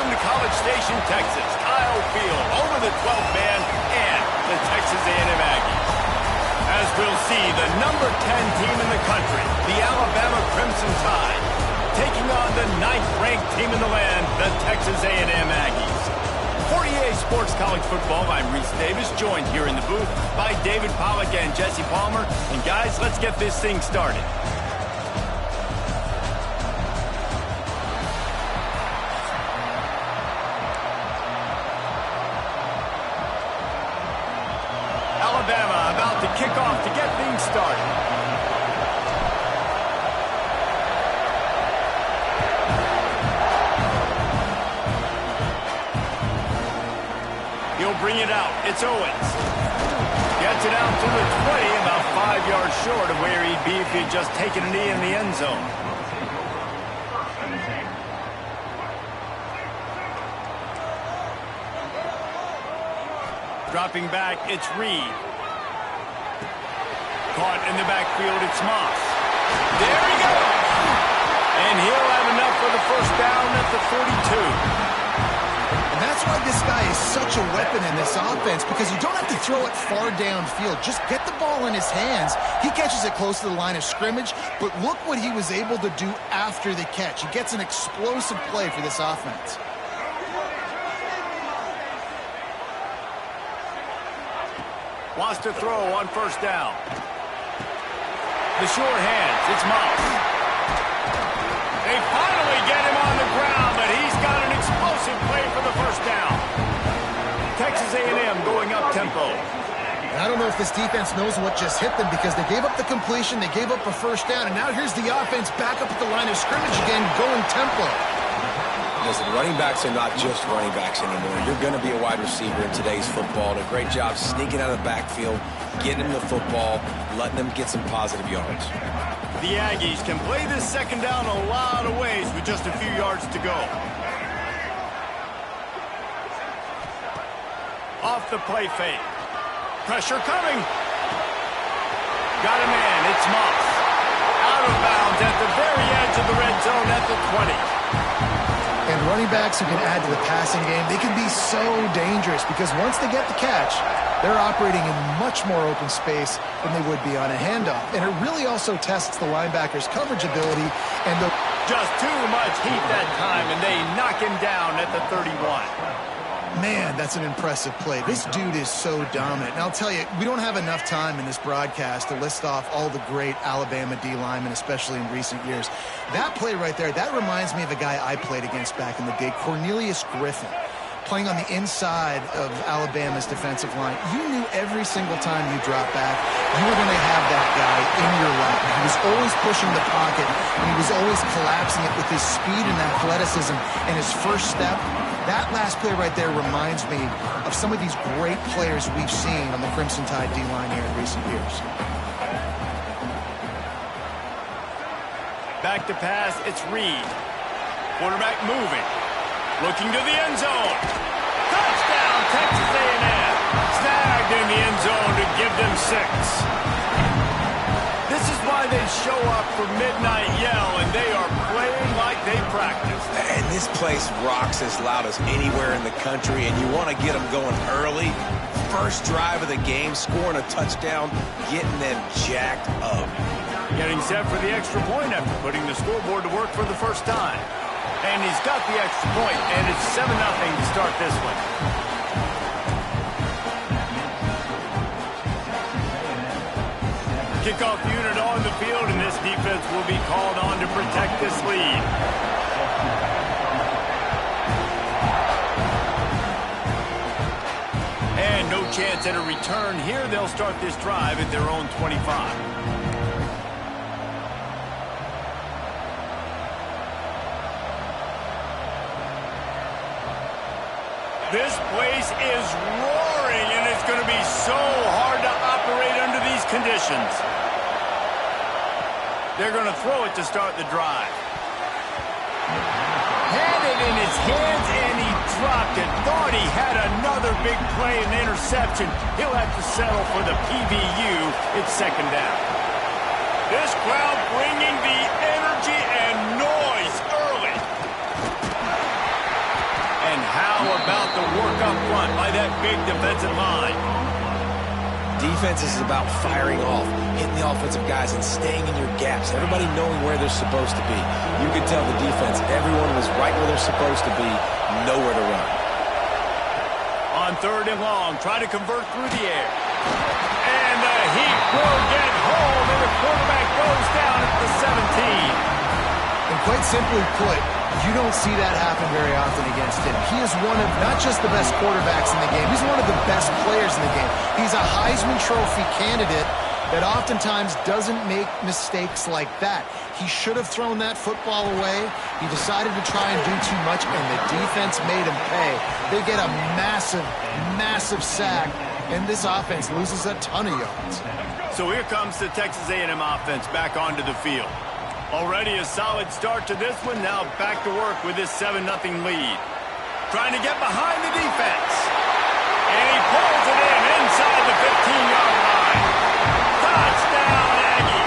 Welcome to College Station, Texas. Kyle Field over the 12th man and the Texas A&M Aggies. As we'll see, the number 10 team in the country, the Alabama Crimson Tide, taking on the 9th-ranked team in the land, the Texas A&M Aggies. For EA Sports College Football, I'm Reese Davis, joined here in the booth by David Pollack and Jesse Palmer. And guys, let's get this thing started. Alabama about to kick off to get things started. He'll bring it out. It's Owens. Gets it out to the 20, about 5 yards short of where he'd be if he'd just taken a knee in the end zone. Dropping back, it's Reed. Caught in the backfield, it's Moss. There he goes! And he'll have enough for the first down at the 42. And that's why this guy is such a weapon in this offense, because you don't have to throw it far downfield. Just get the ball in his hands. He catches it close to the line of scrimmage, but look what he was able to do after the catch. He gets an explosive play for this offense. Wants to throw on first down. The short hands, it's Moss. They finally get him on the ground, but he's got an explosive play for the first down. Texas A&M going up tempo. I don't know if this defense knows what just hit them, because they gave up the completion, they gave up a first down, and now here's the offense back up at the line of scrimmage again, going tempo. Listen, running backs are not just running backs anymore. You're going to be a wide receiver in today's football. And a great job sneaking out of the backfield, getting them the football, letting them get some positive yards. The Aggies can play this second down a lot of ways with just a few yards to go. Off the play fake. Pressure coming. Got a man. It's Moss. Out of bounds at the very edge of the red zone at the 20. And running backs who can add to the passing game, they can be so dangerous, because once they get the catch, they're operating in much more open space than they would be on a handoff. And it really also tests the linebacker's coverage ability. And just too much heat that time, and they knock him down at the 31. Man, that's an impressive play. This dude is so dominant. And I'll tell you, we don't have enough time in this broadcast to list off all the great Alabama D linemen, especially in recent years. That play right there, that reminds me of a guy I played against back in the day, Cornelius Griffin, playing on the inside of Alabama's defensive line. You knew every single time you dropped back, you were going to have that guy in your lap. He was always pushing the pocket, and he was always collapsing it with his speed and athleticism and his first step. That last play right there reminds me of some of these great players we've seen on the Crimson Tide D-line here in recent years. Back to pass, it's Reed. Quarterback moving. Looking to the end zone. Touchdown, Texas A&M. Snagged in the end zone to give them 6. This is why they show up for Midnight Yell, and they are playing like they practice. And this place rocks as loud as anywhere in the country, and you want to get them going early. First drive of the game, scoring a touchdown, getting them jacked up. Getting set for the extra point after putting the scoreboard to work for the first time. And he's got the extra point, and it's 7-0 to start this one. Kickoff unit on the field, and this defense will be called on to protect this lead. And no chance at a return here. They'll start this drive at their own 25. This place is roaring, and it's going to be so hard to operate under these conditions. They're going to throw it to start the drive. Had it in his hands, and he dropped it. Thought he had another big play and interception. He'll have to settle for the PBU. It's second down. This crowd bringing the energy and noise early. about the work up front by that big defensive line. Defense is about firing off, hitting the offensive guys and staying in your gaps, everybody knowing where they're supposed to be. You could tell the defense, everyone was right where they're supposed to be, nowhere to run. On 3rd and long, try to convert through the air. And the heat will get home, and the quarterback goes down at the 17. And quite simply put, you don't see that happen very often against him. He is one of not just the best quarterbacks in the game, he's one of the best players in the game. He's a Heisman Trophy candidate that oftentimes doesn't make mistakes like that. He should have thrown that football away. He decided to try and do too much, and the defense made him pay. They get a massive, massive sack, and this offense loses a ton of yards. So here comes the Texas A&M offense back onto the field. Already a solid start to this one. Now back to work with this 7-0 lead. Trying to get behind the defense. And he pulls it in inside the 15-yard line. Touchdown, Aggie.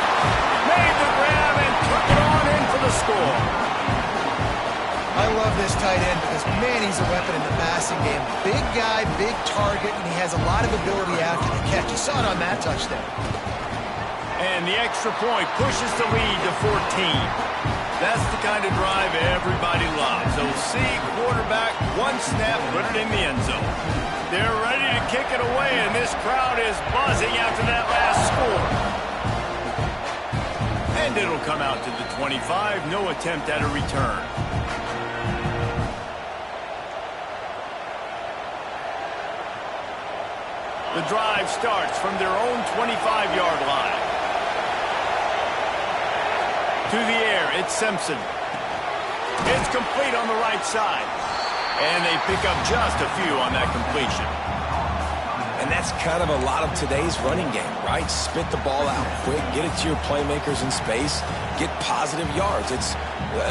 Made the grab and took it on in for the score. I love this tight end because, man, he's a weapon in the passing game. Big guy, big target, and he has a lot of ability after the catch. You saw it on that touchdown. And the extra point pushes the lead to 14. That's the kind of drive everybody loves. So see quarterback, one snap, put it in the end zone. They're ready to kick it away, and this crowd is buzzing after that last score. And it'll come out to the 25. No attempt at a return. The drive starts from their own 25-yard line. To the air, it's Simpson. It's complete on the right side. And they pick up just a few on that completion. And that's kind of a lot of today's running game, right? Spit the ball out quick, get it to your playmakers in space, get positive yards. It's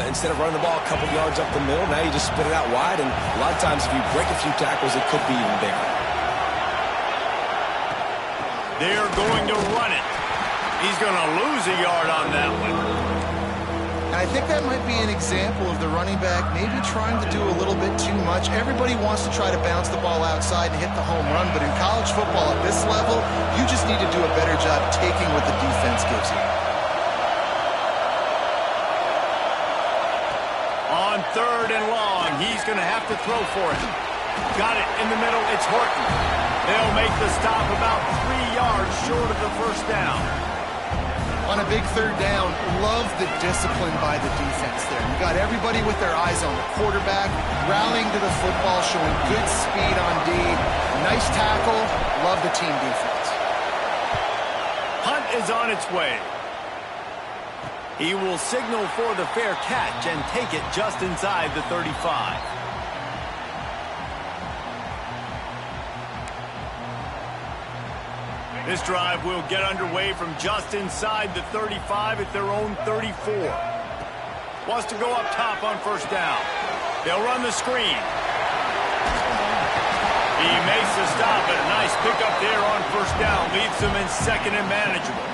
instead of running the ball a couple yards up the middle, now you just spit it out wide, and a lot of times if you break a few tackles, it could be even bigger. They're going to run it. He's going to lose a yard on that one. I think that might be an example of the running back maybe trying to do a little bit too much. Everybody wants to try to bounce the ball outside and hit the home run, but in college football at this level, you just need to do a better job taking what the defense gives you. On 3rd and long, he's going to have to throw for it. Got it in the middle. It's Horton. They'll make the stop about 3 yards short of the first down. On a big 3rd down, love the discipline by the defense there. You got everybody with their eyes on the quarterback, rallying to the football, showing good speed on D. Nice tackle. Love the team defense. Hunt is on its way. He will signal for the fair catch and take it just inside the 35. This drive will get underway from just inside the 35 at their own 34. Wants to go up top on 1st down. They'll run the screen. He makes the stop, and a nice pickup there on 1st down. Leaves them in 2nd and manageable.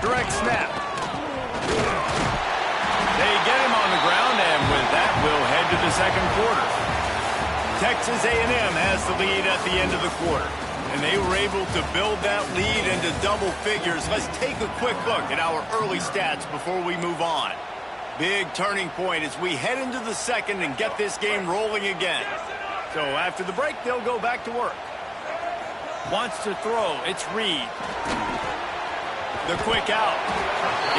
Direct snap. They get him on the ground, and with that, we'll head to the 2nd quarter. Texas A&M has the lead at the end of the quarter, and they were able to build that lead into double figures. Let's take a quick look at our early stats before we move on. Big turning point as we head into the 2nd and get this game rolling again. So after the break, they'll go back to work. Wants to throw. It's Reed. The quick out.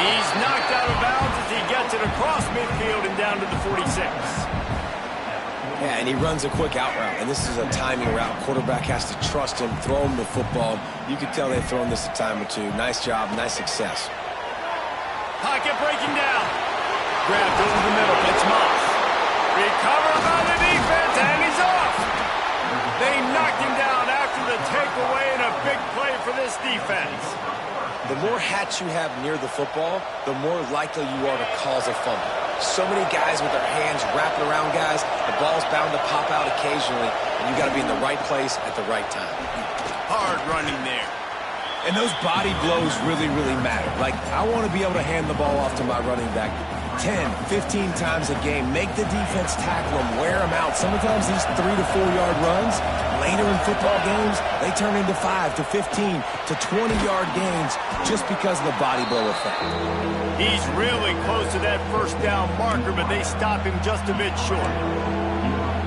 He's knocked out of bounds as he gets it across midfield and down to the 46. Yeah, and he runs a quick out route, and this is a timing route. Quarterback has to trust him, throw him the football. You can tell they've thrown this a time or two. Nice job, nice success. Pocket breaking down. Grabbed over the middle. It's Moss. Recovered by the defense, and he's off. They knocked him down after the takeaway, and a big play for this defense. The more hats you have near the football, the more likely you are to cause a fumble. So many guys with their hands wrapping around guys, the ball's bound to pop out occasionally, and you got to be in the right place at the right time. Hard running there. And those body blows really, really matter. Like, I want to be able to hand the ball off to my running back 10, 15 times a game. Make the defense tackle them, wear them out. Sometimes these 3 to 4 yard runs, later in football games, they turn into 5 to 15 to 20 yard gains just because of the body blow effect. He's really close to that first down marker, but they stop him just a bit short.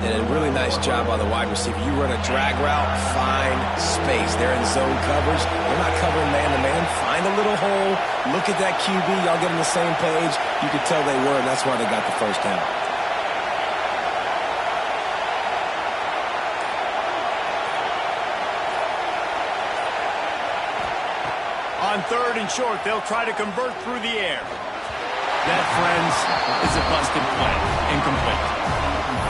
And a really nice job by the wide receiver. You run a drag route, find space. They're in zone coverage. They're not covering man-to-man. Find a little hole. Look at that QB. Y'all get on the same page. You could tell they were, and that's why they got the first down. On 3rd and short, they'll try to convert through the air. That, friends, is a busted play. Incomplete.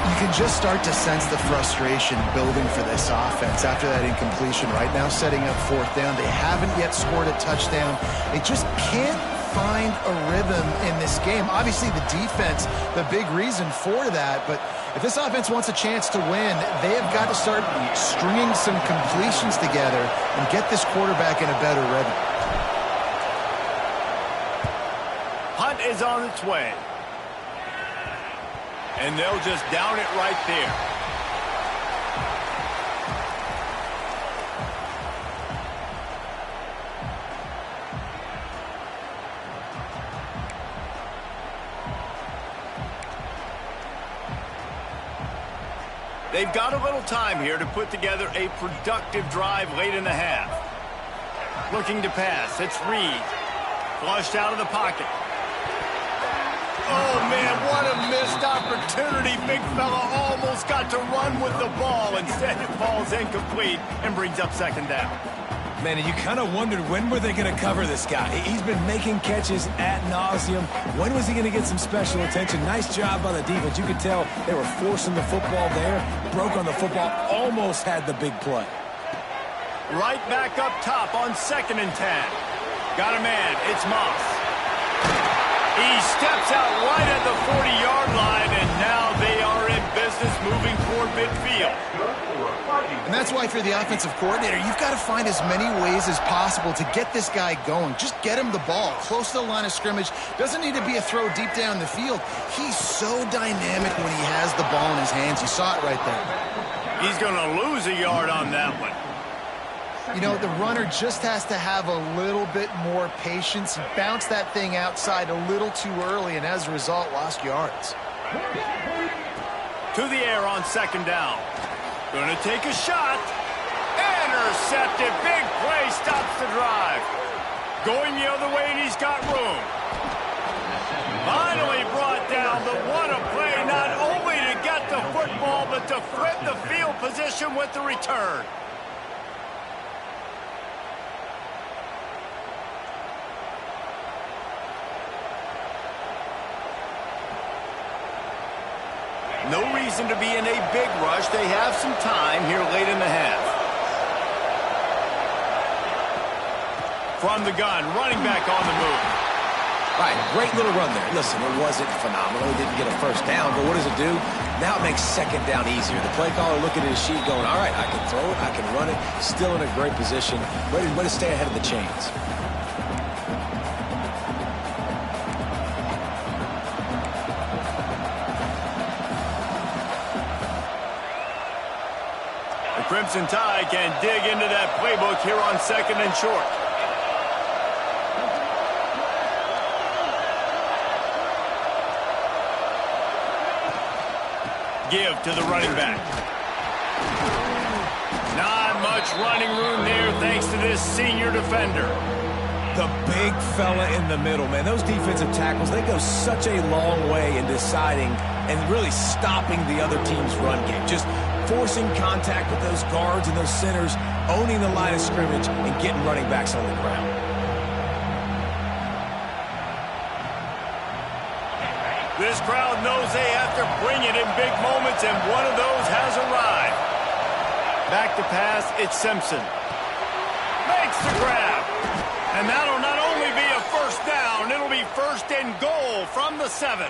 You can just start to sense the frustration building for this offense after that incompletion. Right now, setting up 4th down. They haven't yet scored a touchdown. They just can't find a rhythm in this game. Obviously, the defense, the big reason for that. But if this offense wants a chance to win, they have got to start stringing some completions together and get this quarterback in a better rhythm. Hunt is on its way. And they'll just down it right there. They've got a little time here to put together a productive drive late in the half. Looking to pass. It's Reed. Flushed out of the pocket. Oh, man, what a missed opportunity. Big fella almost got to run with the ball. Instead, it falls incomplete and brings up 2nd down. Man, and you kind of wondered, when were they going to cover this guy? He's been making catches ad nauseum. When was he going to get some special attention? Nice job by the defense. You could tell they were forcing the football there. Broke on the football, almost had the big play. Right back up top on 2nd and 10. Got a man. It's Moss. He steps out right at the 40-yard line, and now they are in business moving toward midfield. And that's why, if you're the offensive coordinator, you've got to find as many ways as possible to get this guy going. Just get him the ball close to the line of scrimmage. Doesn't need to be a throw deep down the field. He's so dynamic when he has the ball in his hands. You saw it right there. He's going to lose a yard on that one. You know, the runner just has to have a little bit more patience. He bounced that thing outside a little too early, and as a result, lost yards. To the air on 2nd down. Going to take a shot. Intercepted. Big play stops the drive. Going the other way, and he's got room. Finally brought down. The what a play, not only to get the football, but to flip the field position with the return. No reason to be in a big rush. They have some time here late in the half. From the gun, running back on the move. All right, great little run there. Listen, it wasn't phenomenal. He didn't get a first down, but what does it do? Now it makes 2nd down easier. The play caller looking at his sheet going, all right, I can throw it, I can run it. Still in a great position. Ready to stay ahead of the chains. Crimson Tide can dig into that playbook here on 2nd and short. Give to the running back. Not much running room there thanks to this senior defender. The big fella in the middle, man. Those defensive tackles, they go such a long way in deciding and really stopping the other team's run game. Just forcing contact with those guards and those centers, owning the line of scrimmage, and getting running backs on the ground. This crowd knows they have to bring it in big moments, and one of those has arrived. Back to pass, it's Simpson. Makes the grab. And that'll not only be a first down, it'll be 1st and goal from the 7.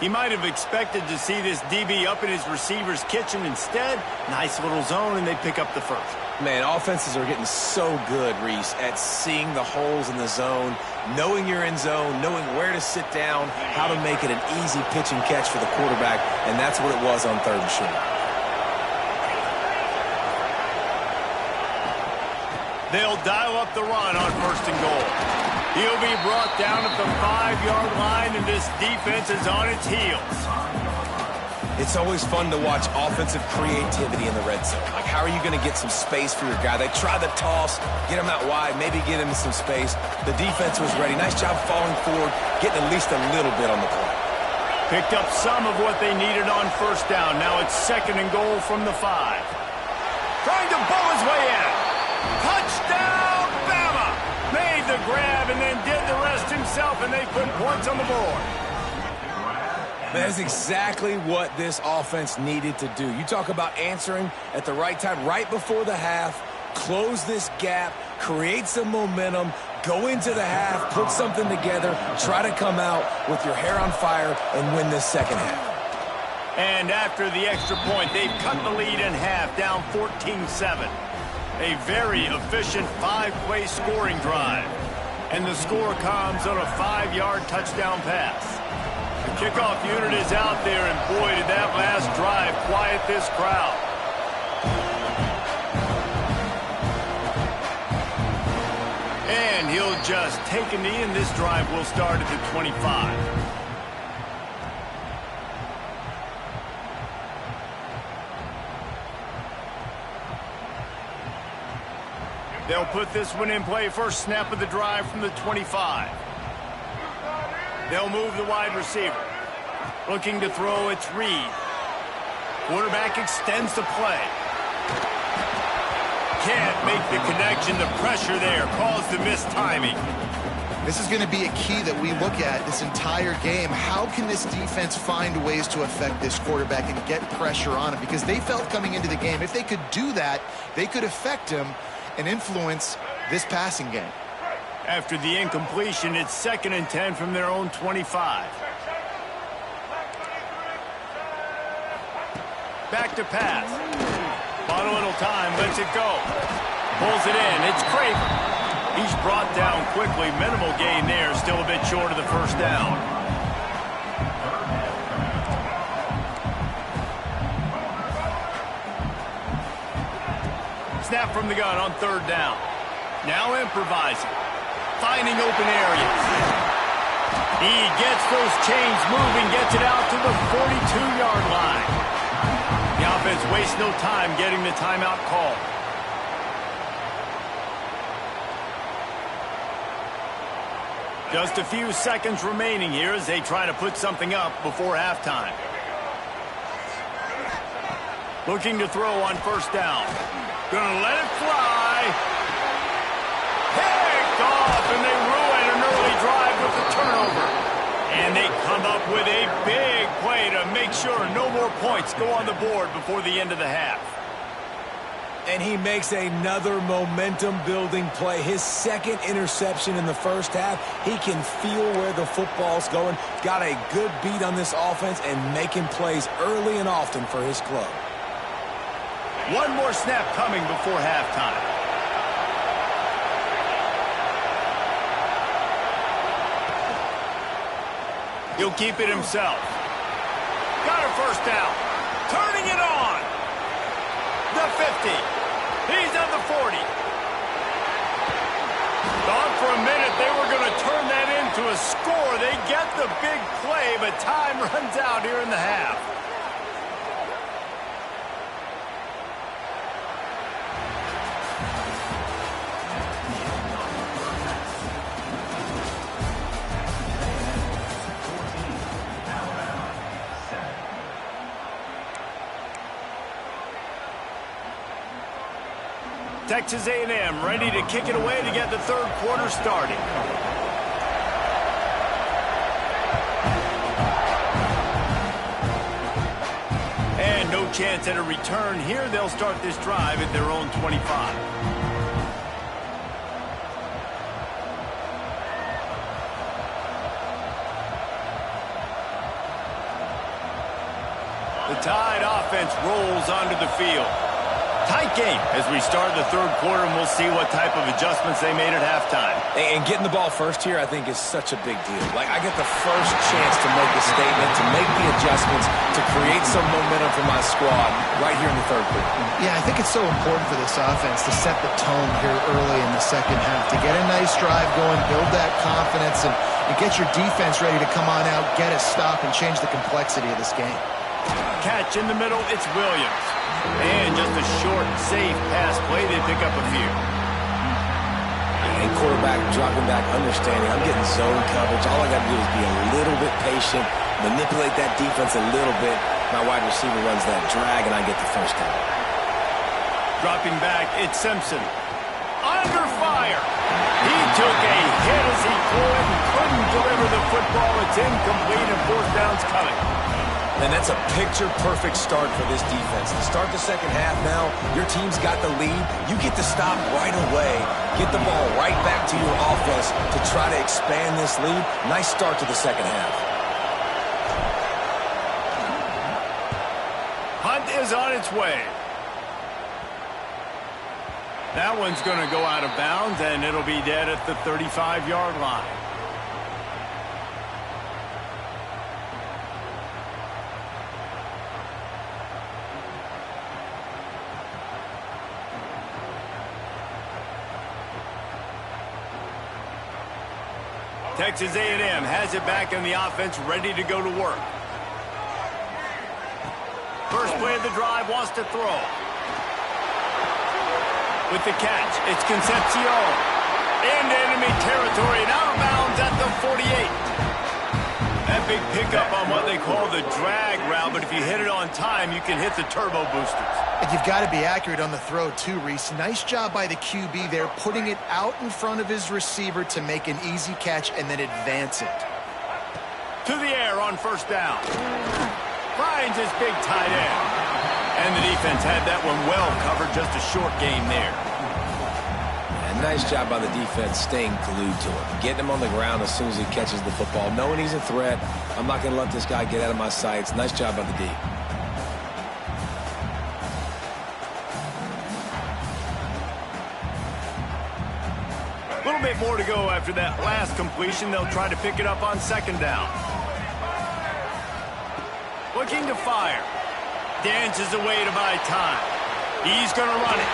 He might have expected to see this DB up in his receiver's kitchen. Instead, nice little zone, and they pick up the first. Man, offenses are getting so good, Reese, at seeing the holes in the zone, knowing you're in zone, knowing where to sit down, how to make it an easy pitch and catch for the quarterback, and that's what it was on 3rd and short. They'll dial up the run on 1st and goal. He'll be brought down at the 5-yard line, and this defense is on its heels. It's always fun to watch offensive creativity in the red zone. Like, how are you going to get some space for your guy? They try the toss, get him out wide, maybe get him some space. The defense was ready. Nice job falling forward, getting at least a little bit on the play. Picked up some of what they needed on 1st down. Now it's 2nd and goal from the 5. Trying to bowl his way in. Touchdown, Bama! Made the grab and then did the rest himself, and they put points on the board. That's exactly what this offense needed to do. You talk about answering at the right time, right before the half, close this gap, create some momentum, go into the half, put something together, try to come out with your hair on fire and win this 2nd half. And after the extra point, they've cut the lead in half, down 14-7. A very efficient 5-play scoring drive. And the score comes on a 5-yard touchdown pass. The kickoff unit is out there, and boy, did that last drive quiet this crowd. And he'll just take a knee, and this drive will start at the 25. They'll put this one in play. First snap of the drive from the 25. They'll move the wide receiver. Looking to throw, it's Reed. Quarterback extends the play. Can't make the connection. The pressure there caused the missed timing. This is going to be a key that we look at this entire game. How can this defense find ways to affect this quarterback and get pressure on him? Because they felt coming into the game, if they could do that, they could affect him and influence this passing game. After the incompletion, it's 2nd and 10 from their own 25. Back to pass. Bought a little time, lets it go. Pulls it in, it's Craven. He's brought down quickly. Minimal gain there, still a bit short of the 1st down. Snap from the gun on 3rd down. Now improvising. Finding open areas. He gets those chains moving, gets it out to the 42-yard line. The offense wastes no time getting the timeout call. Just a few seconds remaining here as they try to put something up before halftime. Looking to throw on 1st down. Gonna let it fly. Picked off, and they ruin an early drive with the turnover. And they come up with a big play to make sure no more points go on the board before the end of the half. And he makes another momentum-building play. His 2nd interception in the 1st half. He can feel where the football's going. Got a good beat on this offense and making plays early and often for his club. One more snap coming before halftime. He'll keep it himself. Got a 1st down. Turning it on. The 50. He's at the 40. Thought for a minute they were going to turn that into a score. They get the big play, but time runs out here in the half. Texas A&M ready to kick it away to get the 3rd quarter started. And no chance at a return here. They'll start this drive at their own 25. The Tide offense rolls onto the field. Tight game as we start the third quarter, and we'll see what type of adjustments they made at halftime. And getting the ball first here, I think, is such a big deal. Like, I get the first chance to make a statement, to make the adjustments, to create some momentum for my squad right here in the third quarter. Yeah, I think it's so important for this offense to set the tone here early in the second half, to get a nice drive going, build that confidence, and get your defense ready to come on out, get a stop, and change the complexity of this game. Catch in the middle, it's Williams. And just a short, safe pass play, they pick up a few. And quarterback dropping back, understanding I'm getting zone coverage. All I got to do is be a little bit patient, manipulate that defense a little bit. My wide receiver runs that drag, and I get the first down. Dropping back, it's Simpson. Under fire. He took a hit as he threw it and couldn't deliver the football. It's incomplete, and fourth down's coming. And that's a picture-perfect start for this defense. To start the second half now, your team's got the lead. You get to stop right away, get the ball right back to your offense to try to expand this lead. Nice start to the second half. Hunt is on its way. That one's going to go out of bounds, and it'll be dead at the 35-yard line. Texas A&M has it back in the offense, ready to go to work. First play of the drive, wants to throw. With the catch, it's Concepcion. Into enemy territory and out of bounds at the 48. That big pickup on what they call the drag route, but if you hit it on time, you can hit the turbo boosters. And you've got to be accurate on the throw too, Reese. Nice job by the QB there, putting it out in front of his receiver to make an easy catch and then advance it. To the air on first down. Finds his big tight end. And the defense had that one well covered, just a short game there. And nice job by the defense staying glued to him. Getting him on the ground as soon as he catches the football. Knowing he's a threat, I'm not going to let this guy get out of my sights. Nice job by the D. A little bit more to go after that last completion. They'll try to pick it up on second down. Looking to fire. Dances away to buy time. He's going to run it.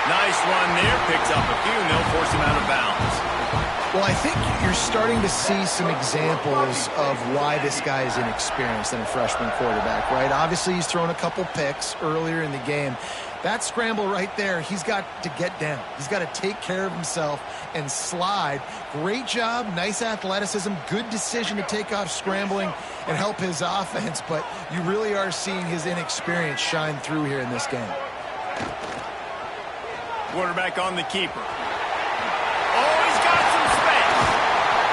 Nice run there. Picks up a few, and they'll force him out of bounds. Well, I think you're starting to see some examples of why this guy is inexperienced than a freshman quarterback, right? Obviously, he's thrown a couple picks earlier in the game. That scramble right there, he's got to get down. He's got to take care of himself and slide. Great job, nice athleticism, good decision to take off scrambling and help his offense, but you really are seeing his inexperience shine through here in this game. Quarterback on the keeper. Oh, he's got some space.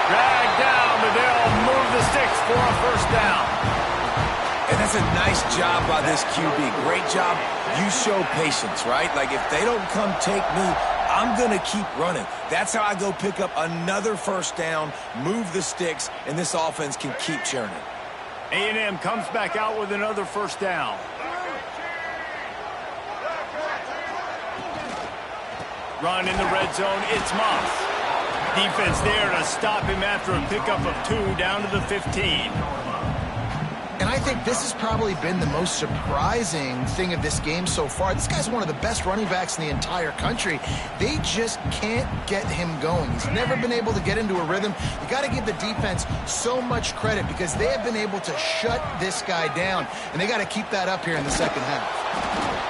Dragged down, but they'll move the sticks for a first down. And that's a nice job by this QB. Great job. You show patience, right? Like, if they don't come take me, I'm going to keep running. That's how I go pick up another first down, move the sticks, and this offense can keep churning. A&M comes back out with another first down. Run in the red zone, it's Moss. Defense there to stop him after a pickup of 2 down to the 15. And I think this has probably been the most surprising thing of this game so far. This guy's one of the best running backs in the entire country. They just can't get him going. He's never been able to get into a rhythm. You got to give the defense so much credit because they have been able to shut this guy down, and they got to keep that up here in the second half.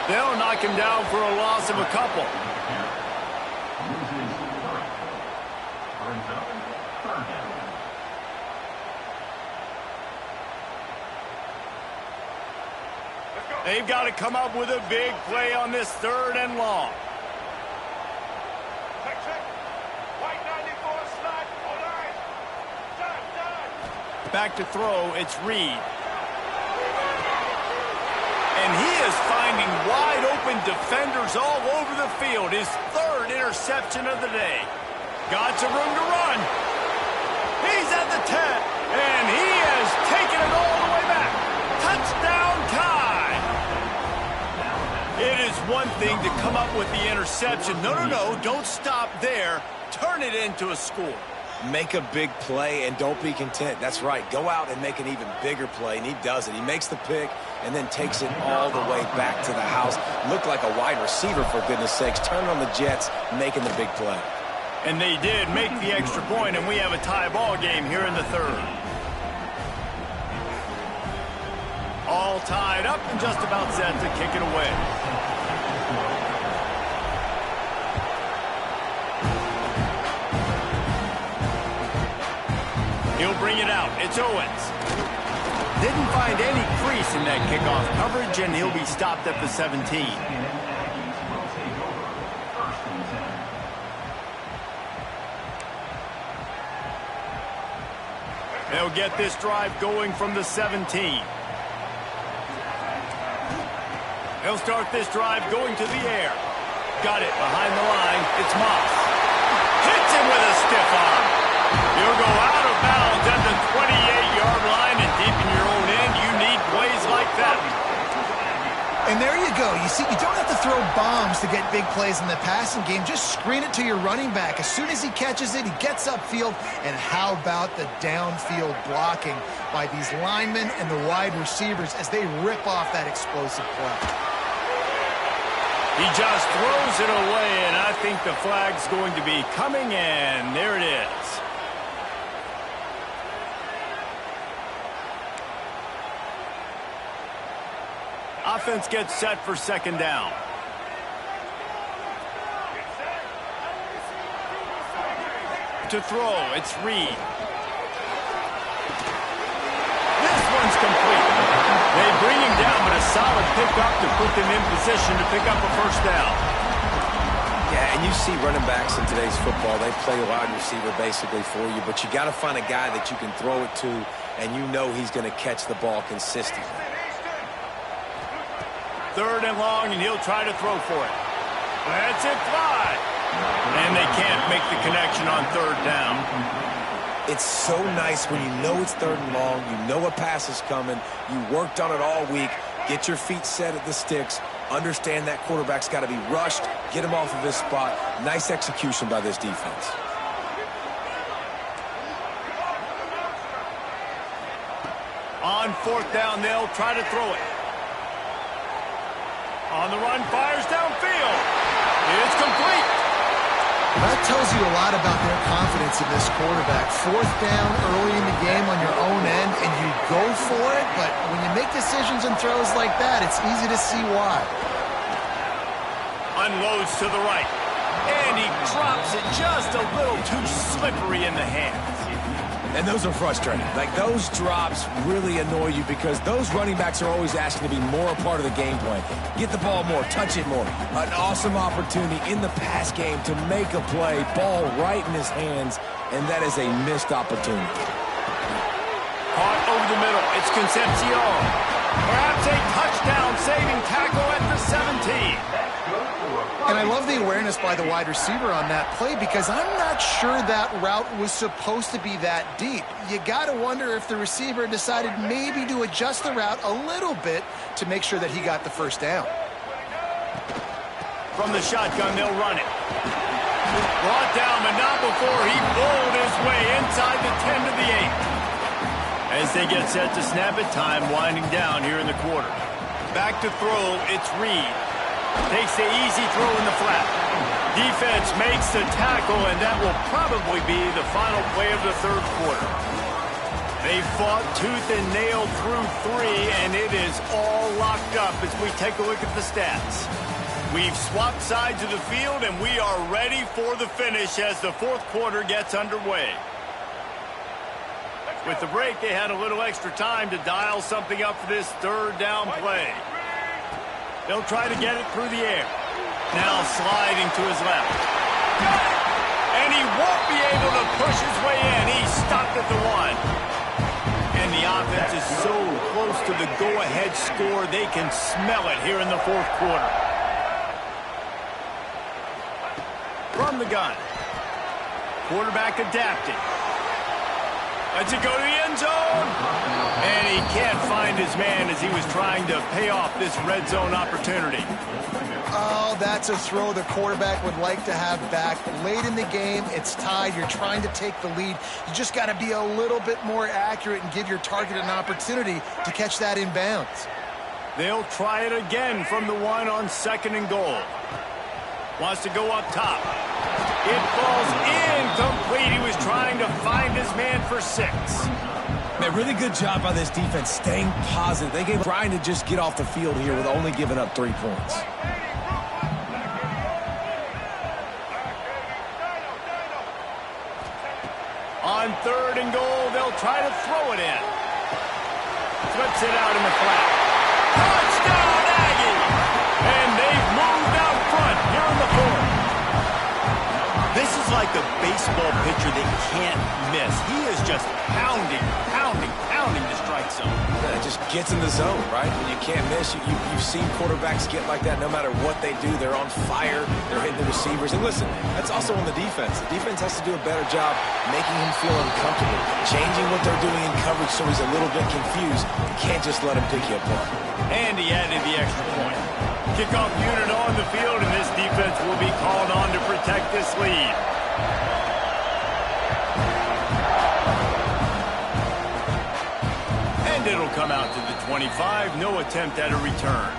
They'll knock him down for a loss of a couple. They've got to come up with a big play on this third and long. Back to throw, it's Reed. And he is finding wide open defenders all over the field. His third interception of the day. Got some room to run. He's at the 10, and he has taken it all the way back. Touchdown tie. It is one thing to come up with the interception. No, don't stop there. Turn it into a score. Make a big play and don't be content. That's right. Go out and make an even bigger play, and he does it. He makes the pick and then takes it all the way back to the house. Looked like a wide receiver, for goodness sakes. Turn on the Jets, making the big play. And they did make the extra point, and we have a tie ball game here in the third. All tied up and just about set to kick it away. He'll bring it out. It's Owens. Didn't find any crease in that kickoff coverage, and he'll be stopped at the 17. They'll get this drive going from the 17. He'll start this drive going to the air. Got it behind the line. It's Moss. Hits him with a stiff arm. He'll go out of bounds at the 28-yard line, and deep in your own end, you need plays like that. And there you go. You see, you don't have to throw bombs to get big plays in the passing game. Just screen it to your running back. As soon as he catches it, he gets upfield. And how about the downfield blocking by these linemen and the wide receivers as they rip off that explosive play? He just throws it away, and I think the flag's going to be coming, and there it is. Offense gets set for second down. To throw, it's Reed. This one's complete. They bring him down, but a solid pickup to put them in position to pick up a first down. Yeah, and you see running backs in today's football, they play wide receiver basically for you, but you got to find a guy that you can throw it to, and you know he's going to catch the ball consistently. Third and long, and he'll try to throw for it. That's it, fly. And they can't make the connection on third down. It's so nice when you know it's third and long, you know a pass is coming, you worked on it all week, get your feet set at the sticks, understand that quarterback's got to be rushed, get him off of his spot. Nice execution by this defense. On fourth down, they'll try to throw it. On the run, fires downfield. It's complete. That tells you a lot about their confidence in this quarterback. Fourth down early in the game on your own end, and you go for it, but when you make decisions and throws like that, it's easy to see why. Unloads to the right, and he drops it just a little too slippery in the hands. And those are frustrating. Like, those drops really annoy you because those running backs are always asking to be more a part of the game plan. Get the ball more, touch it more. An awesome opportunity in the pass game to make a play, ball right in his hands, and that is a missed opportunity. Caught over the middle. It's Concepcion. Perhaps a touchdown-saving tackle at the 17. And I love the awareness by the wide receiver on that play because I'm not sure that route was supposed to be that deep. You got to wonder if the receiver decided maybe to adjust the route a little bit to make sure that he got the first down. From the shotgun, they'll run it. Brought down, but not before he bowled his way inside the 10 to the 8. As they get set to snap it, time winding down here in the quarter. Back to throw, it's Reed. Takes the easy throw in the flat. Defense makes the tackle, and that will probably be the final play of the third quarter. They fought tooth and nail through 3, and it is all locked up as we take a look at the stats. We've swapped sides of the field, and we are ready for the finish as the fourth quarter gets underway. With the break, they had a little extra time to dial something up for this third down play. They'll try to get it through the air. Now sliding to his left. And he won't be able to push his way in. He's stopped at the 1. And the offense is so close to the go-ahead score, they can smell it here in the fourth quarter. From the gun. Quarterback adapting. Lets it go to the end zone. And he he can't find his man as he was trying to pay off this red zone opportunity. Oh, that's a throw the quarterback would like to have back. Late in the game, it's tied. You're trying to take the lead. You just got to be a little bit more accurate and give your target an opportunity to catch that inbounds. They'll try it again from the one on 2nd and goal. Wants to go up top. It falls incomplete. He was trying to find his man for 6. Man, really good job by this defense staying positive. They gave trying to just get off the field here with only giving up 3 points. On 3rd and goal, they'll try to throw it in. Flips it out in the flat. Touchdown, Aggie! And they've moved out front here in the 4th. This is like a baseball pitcher that can't miss. He is just pounding the strike zone. Yeah, it just gets in the zone, right? When you can't miss, you've seen quarterbacks get like that no matter what they do. They're on fire. They're hitting the receivers. And listen, that's also on the defense. The defense has to do a better job making him feel uncomfortable, changing what they're doing in coverage so he's a little bit confused. You can't just let him pick you apart. And he added the extra point. Kickoff unit on the field, and this defense will be called on to protect this lead. And it'll come out to the 25. No attempt at a return.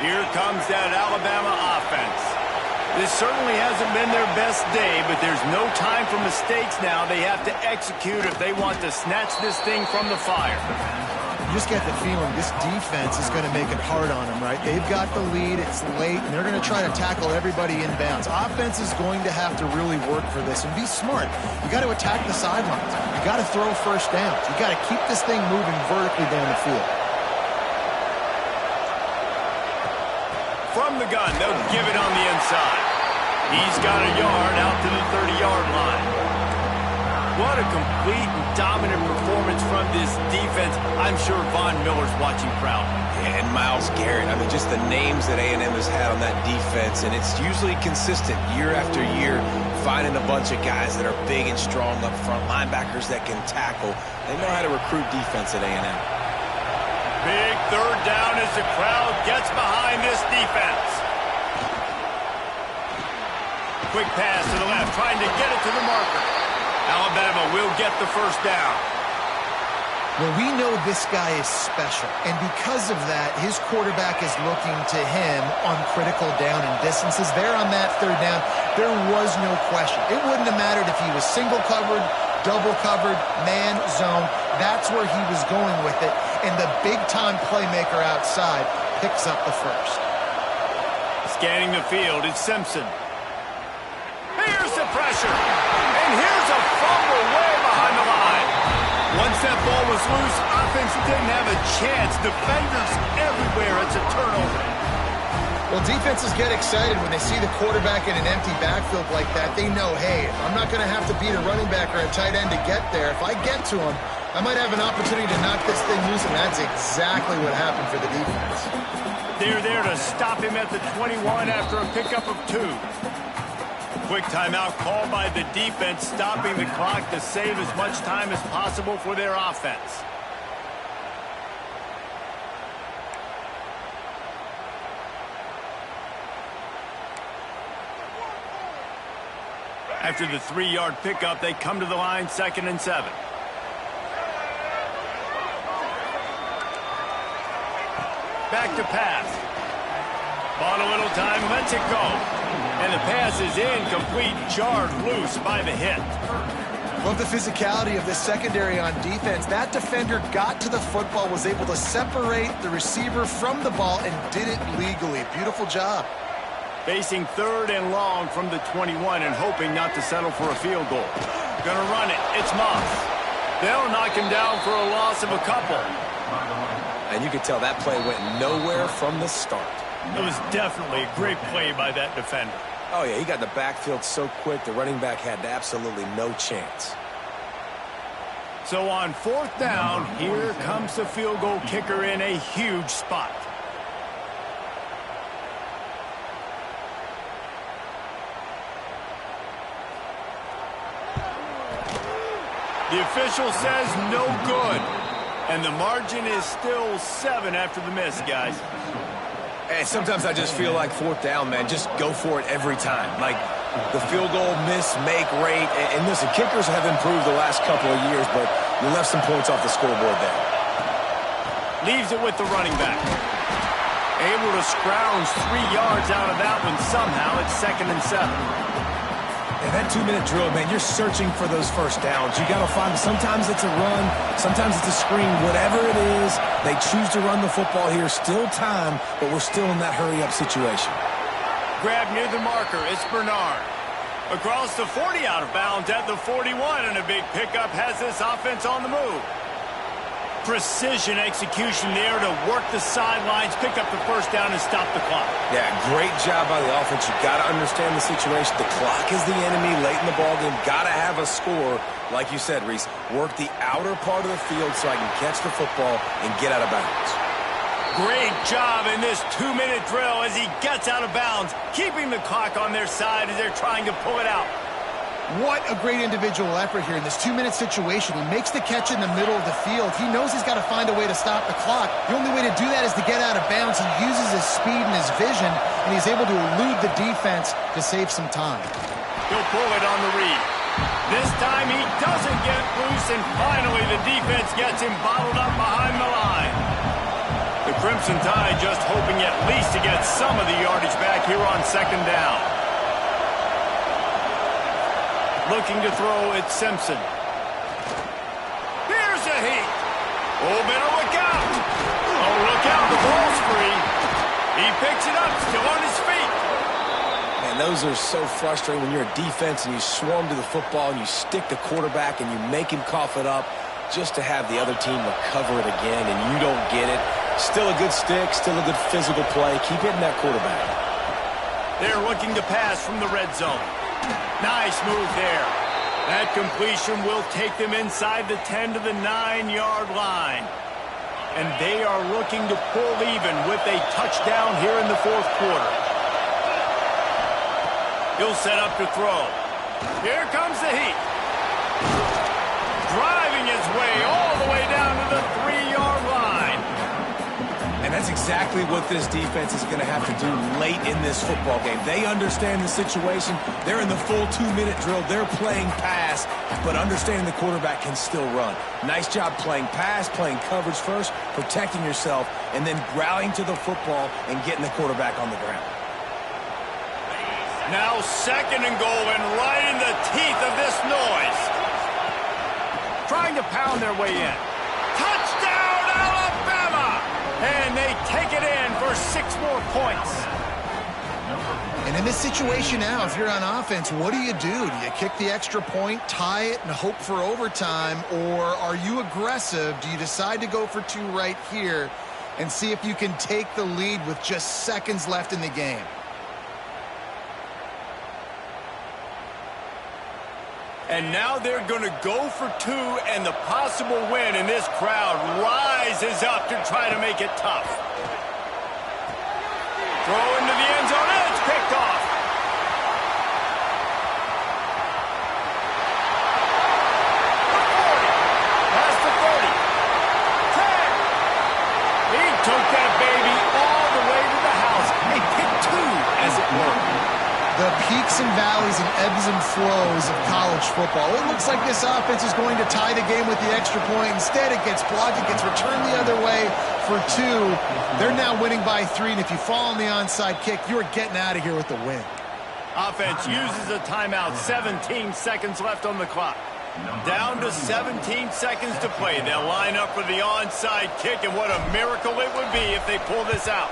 Here comes that Alabama offense. This certainly hasn't been their best day, but there's no time for mistakes now. They have to execute if they want to snatch this thing from the fire. You just get the feeling this defense is going to make it hard on them, right? They've got the lead, it's late, and they're going to try to tackle everybody inbounds. Offense is going to have to really work for this and be smart. You got to attack the sidelines. You got to throw first downs. You got to keep this thing moving vertically down the field. From the gun, they'll give it on the inside. He's got a yard out to the 30-yard line. What a complete and dominant performance from this defense. I'm sure Von Miller's watching proudly. And Myles Garrett, I mean, just the names that A&M has had on that defense, and it's usually consistent year after year, finding a bunch of guys that are big and strong up front, linebackers that can tackle. They know how to recruit defense at A&M. Big 3rd down as the crowd gets behind this defense. Quick pass to the left, trying to get it to the marker. Alabama will get the first down. Well, we know this guy is special, and because of that, his quarterback is looking to him on critical down and distances. There on that 3rd down, there was no question. It wouldn't have mattered if he was single covered, double covered, man, zone. That's where he was going with it, and the big-time playmaker outside picks up the first. Scanning the field, it's Simpson. Here's the pressure, and here's a fumble way behind the line. Once that ball was loose, offense didn't have a chance. Defenders everywhere. It's a turnover. Well, defenses get excited when they see the quarterback in an empty backfield like that. They know, hey, I'm not going to have to beat a running back or a tight end to get there. If I get to him, I might have an opportunity to knock this thing loose, and that's exactly what happened for the defense. They're there to stop him at the 21 after a pickup of 2. Quick timeout called by the defense, stopping the clock to save as much time as possible for their offense. After the 3-yard pickup, they come to the line, 2nd and 7. Back to pass. Bought a little time, lets it go. And the pass is incomplete, jarred loose by the hit. Love the physicality of this secondary on defense. That defender got to the football, was able to separate the receiver from the ball, and did it legally. Beautiful job. Facing 3rd and long from the 21 and hoping not to settle for a field goal. Gonna run it. It's Moss. They'll knock him down for a loss of a couple. And you could tell that play went nowhere from the start. It was definitely a great play by that defender. Oh, yeah, he got the backfield so quick, the running back had absolutely no chance. So on 4th down, here comes the field goal kicker in a huge spot. The official says no good. And the margin is still 7 after the miss, guys. And sometimes I just feel like 4th down, man. Just go for it every time. Like the field goal miss-make rate. And listen, kickers have improved the last couple of years, but you left some points off the scoreboard there. Leaves it with the running back. Able to scrounge 3 yards out of that one somehow. It's 2nd and 7. Yeah, that 2-minute drill, man, you're searching for those first downs. You got to find them. Sometimes it's a run. Sometimes it's a screen. Whatever it is, they choose to run the football here. Still time, but we're still in that hurry-up situation. Grab near the marker. It's Bernard. Across the 40 out of bounds at the 41, and a big pickup has this offense on the move. Precision execution there to work the sidelines, pick up the first down, and stop the clock. Yeah, great job by the offense. You got to understand the situation. The clock is the enemy late in the ballgame. Got to have a score. Like you said, Reese, work the outer part of the field so I can catch the football and get out of bounds. Great job in this 2-minute drill as he gets out of bounds, keeping the clock on their side as they're trying to pull it out. What a great individual effort here in this 2-minute situation. He makes the catch in the middle of the field. He knows he's got to find a way to stop the clock. The only way to do that is to get out of bounds. He uses his speed and his vision, and he's able to elude the defense to save some time. He'll pull it on the read. This time he doesn't get loose, and finally the defense gets him bottled up behind the line. The Crimson Tide just hoping at least to get some of the yardage back here on 2nd down. Looking to throw, it's Simpson. Here's a heat. Oh, better look out. Oh, look out, the ball's free. He picks it up, still on his feet. Man, those are so frustrating when you're a defense and you swarm to the football and you stick the quarterback and you make him cough it up just to have the other team recover it again and you don't get it. Still a good stick, still a good physical play. Keep hitting that quarterback. They're looking to pass from the red zone. Nice move there. That completion will take them inside the 10 to the 9-yard line. And they are looking to pull even with a touchdown here in the 4th quarter. He'll set up to throw. Here comes the heat. Driving his way all the way down to the 3-yard line. And that's exactly what this defense is going to have to do late in this football game. They understand the situation. They're in the full 2-minute drill. They're playing pass, but understanding the quarterback can still run. Nice job playing pass, playing coverage first, protecting yourself, and then rallying to the football and getting the quarterback on the ground. Now 2nd and goal, and right in the teeth of this noise. Trying to pound their way in. Touchdown, Alabama! And they take it in for 6 more points. And in this situation now, if you're on offense, what do? Do you kick the extra point, tie it, and hope for overtime? Or are you aggressive? Do you decide to go for 2 right here and see if you can take the lead with just seconds left in the game? And now they're going to go for 2, and the possible win, and this crowd rises up to try to make it tough. Throw into the end zone, and it's picked off. Past the 30. 10. He took that baby all the way to the house. A pick 2, as it were. The peaks and valleys and ebbs and flows of college football. It looks like this offense is going to tie the game with the extra point. Instead, it gets blocked. It gets returned the other way for 2. They're now winning by 3, and if you fall on the onside kick, you're getting out of here with the win. Offense uses a timeout. 17 seconds left on the clock. Down to 17 seconds to play. They'll line up for the onside kick, and what a miracle it would be if they pull this out.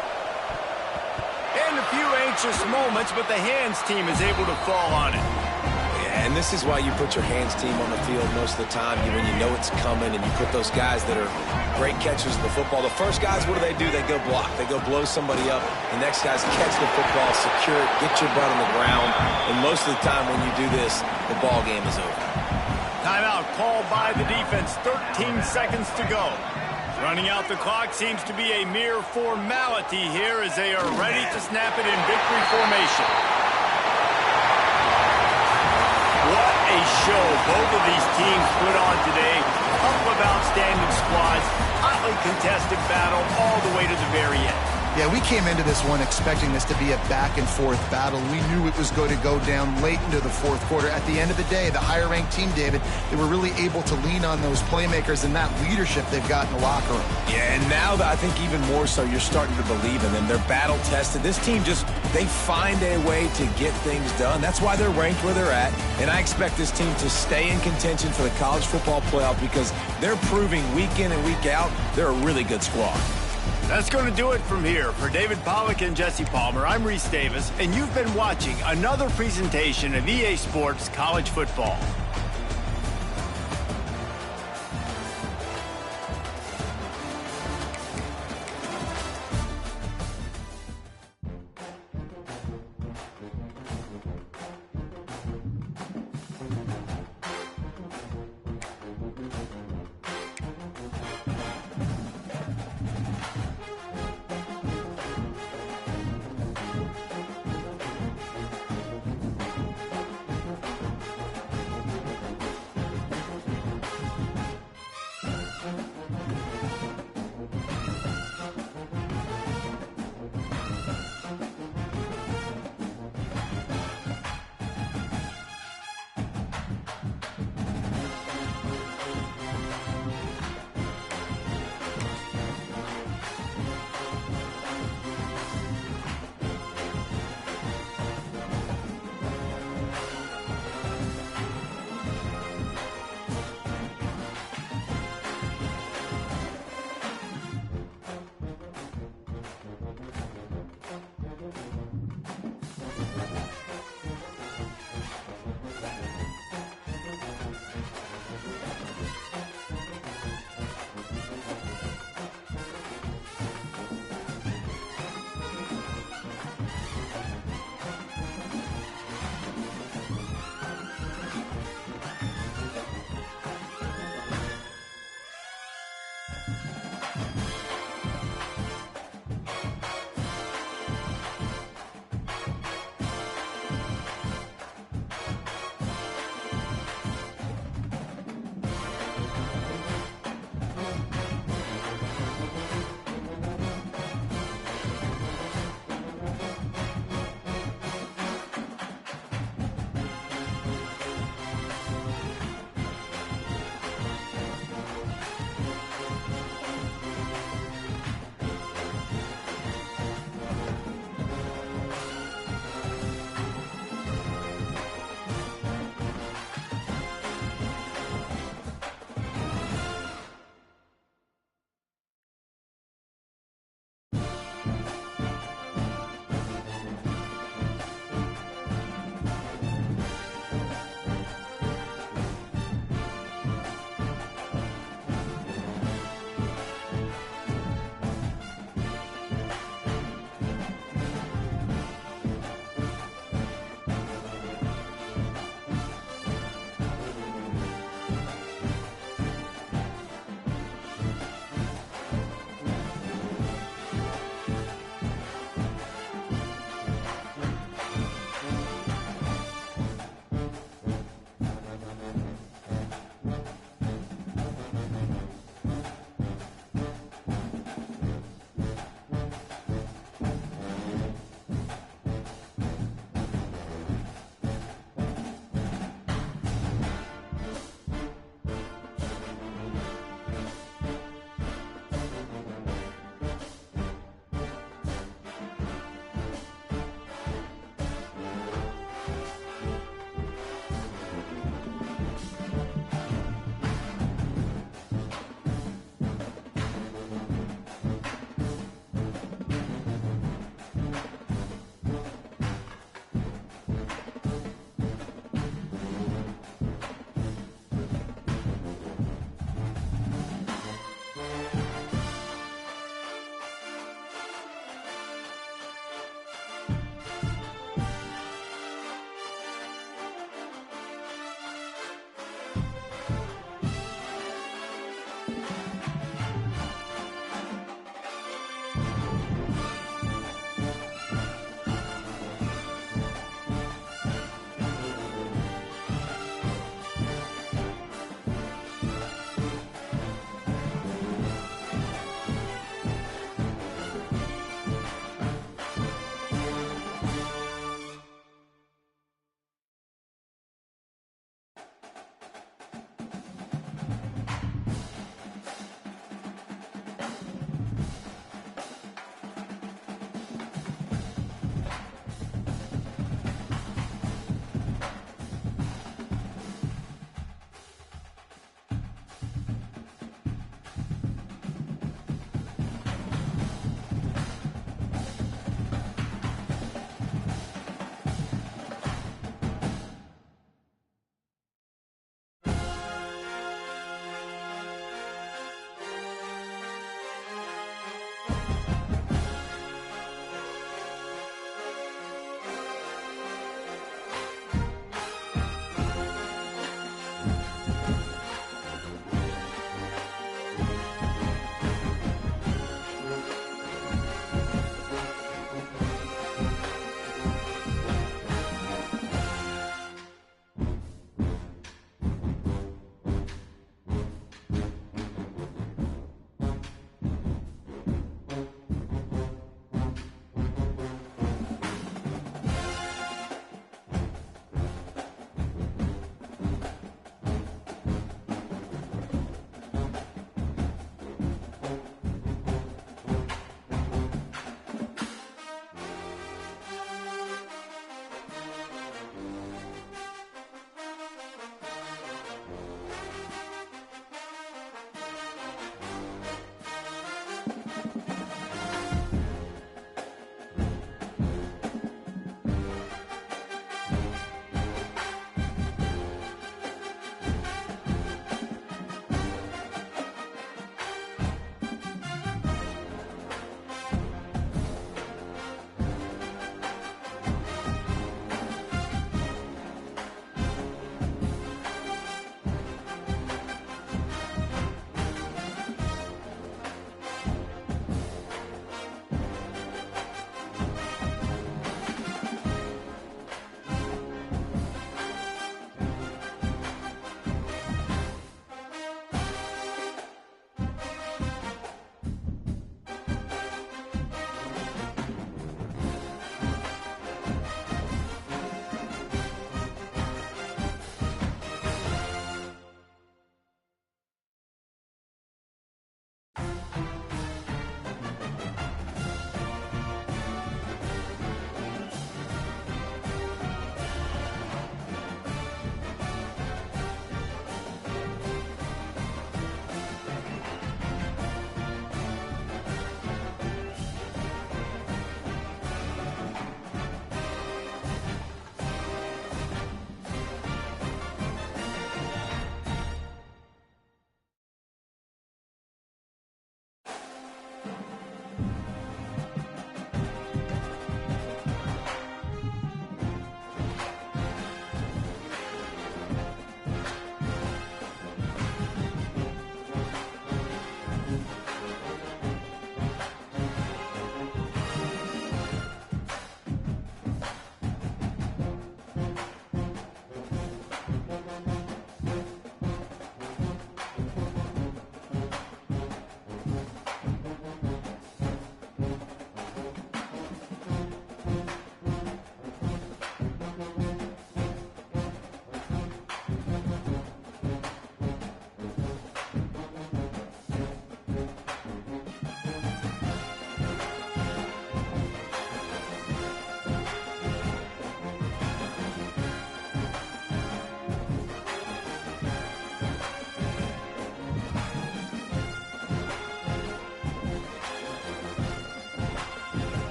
And a few anxious moments, but the hands team is able to fall on it. Yeah, and this is why you put your hands team on the field most of the time when you know it's coming, and you put those guys that are great catchers of the football. The first guys, what do? They go block. They go blow somebody up. The next guys catch the football, secure it, get your butt on the ground. And most of the time when you do this, the ball game is over. Timeout called by the defense. 13 seconds to go. Running out the clock seems to be a mere formality here as they are ready to snap it in victory formation. What a show both of these teams put on today. A couple of outstanding squads, hotly contested battle all the way to the very end. Yeah, we came into this one expecting this to be a back-and-forth battle. We knew it was going to go down late into the fourth quarter. At the end of the day, the higher-ranked team, David, they were really able to lean on those playmakers and that leadership they've got in the locker room. Yeah, and now I think even more so, you're starting to believe in them. They're battle-tested. This team they find a way to get things done. That's why they're ranked where they're at. And I expect this team to stay in contention for the college football playoff because they're proving week in and week out they're a really good squad. That's going to do it from here. For David Pollack and Jesse Palmer, I'm Reese Davis, and you've been watching another presentation of EA Sports College Football.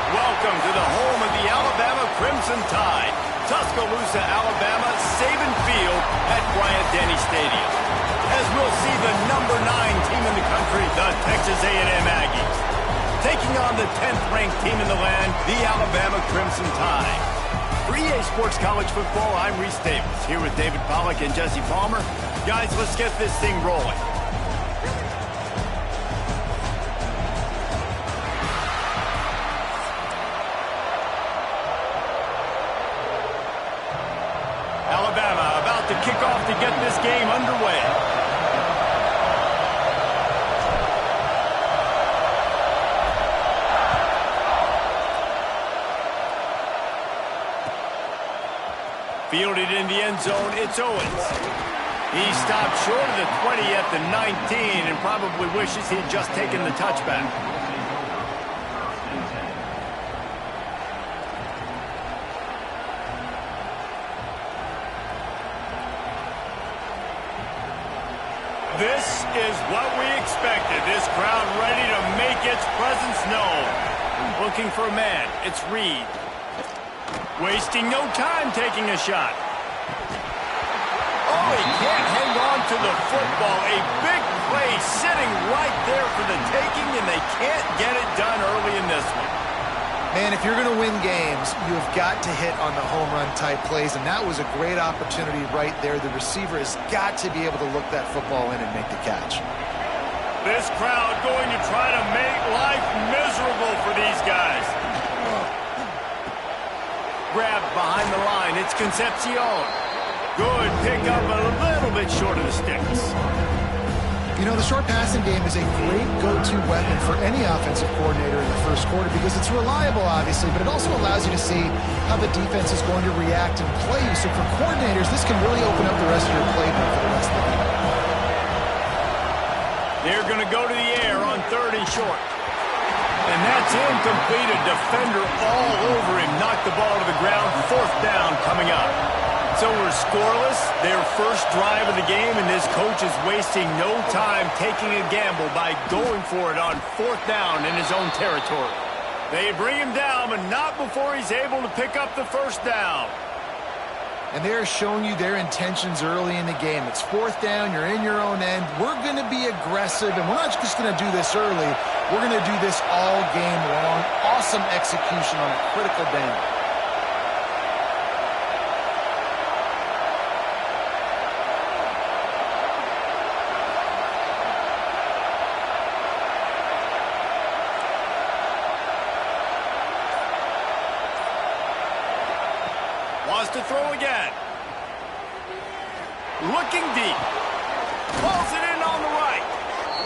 Welcome to the home of the Alabama Crimson Tide, Tuscaloosa, Alabama, Saban Field at Bryant-Denny Stadium. As we'll see the number 9 team in the country, the Texas A&M Aggies, taking on the 10th-ranked team in the land, the Alabama Crimson Tide. For EA Sports College Football, I'm Reese Davis, here with David Pollack and Jesse Palmer. Guys, let's get this thing rolling. Alabama about to kick off to get this game underway. Fielded in the end zone, it's Owens. He stopped short of the 20 at the 19 and probably wishes he'd just taken the touchback. This is what we expected. This crowd ready to make its presence known. Looking for a man. It's Reed. Wasting no time taking a shot. Oh, he can't hang on to the football. A big play sitting right there for the taking, and they can't get it done early in this one. Man, if you're going to win games, you've got to hit on the home run type plays, and that was a great opportunity right there. The receiver has got to be able to look that football in and make the catch. This crowd going to try to make life miserable for these guys. Grabbed behind the line. It's Concepcion. Good pickup, a little bit short of the sticks. You know, the short passing game is a great go-to weapon for any offensive coordinator in the first quarter because it's reliable, obviously, but it also allows you to see how the defense is going to react and play you. So for coordinators, this can really open up the rest of your playbook for the rest of the game. They're going to go to the air on 3rd and short. And that's incomplete. A defender all over him. Knocked the ball to the ground. 4th down coming up. So we're scoreless, their first drive of the game, and this coach is wasting no time taking a gamble by going for it on 4th down in his own territory. They bring him down, but not before he's able to pick up the 1st down. And they're showing you their intentions early in the game. It's 4th down, you're in your own end. We're going to be aggressive, and we're not just going to do this early. We're going to do this all game long. Awesome execution on a critical down. Wants to throw again. Looking deep. Pulls it in on the right.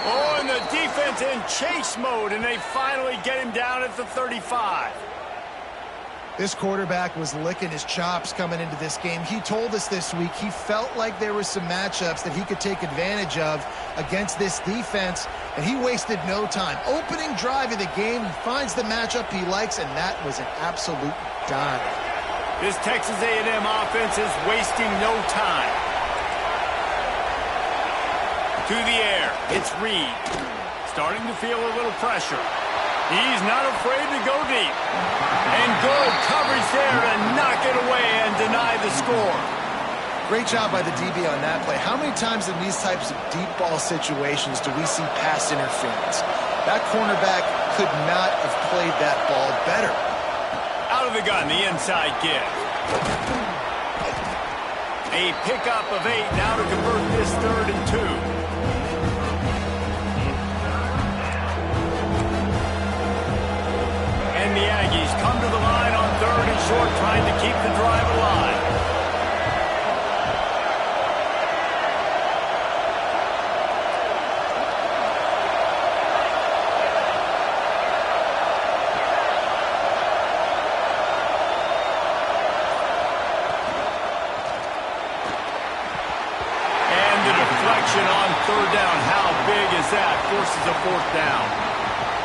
Oh, and the defense in chase mode, and they finally get him down at the 35. This quarterback was licking his chops coming into this game. He told us this week he felt like there were some matchups that he could take advantage of against this defense, and he wasted no time. Opening drive of the game, he finds the matchup he likes, and that was an absolute dime. This Texas A&M offense is wasting no time. To the air, it's Reed. Starting to feel a little pressure. He's not afraid to go deep. And good coverage there to knock it away and deny the score. Great job by the DB on that play. How many times in these types of deep ball situations do we see pass interference? That cornerback could not have played that ball better. Out of the gun, the inside give. A pickup of 8 now to convert this 3rd and 2. And the Aggies come to the line on 3rd and short, trying to keep the drive alive. On 3rd down, how big is that? Forces a 4th down.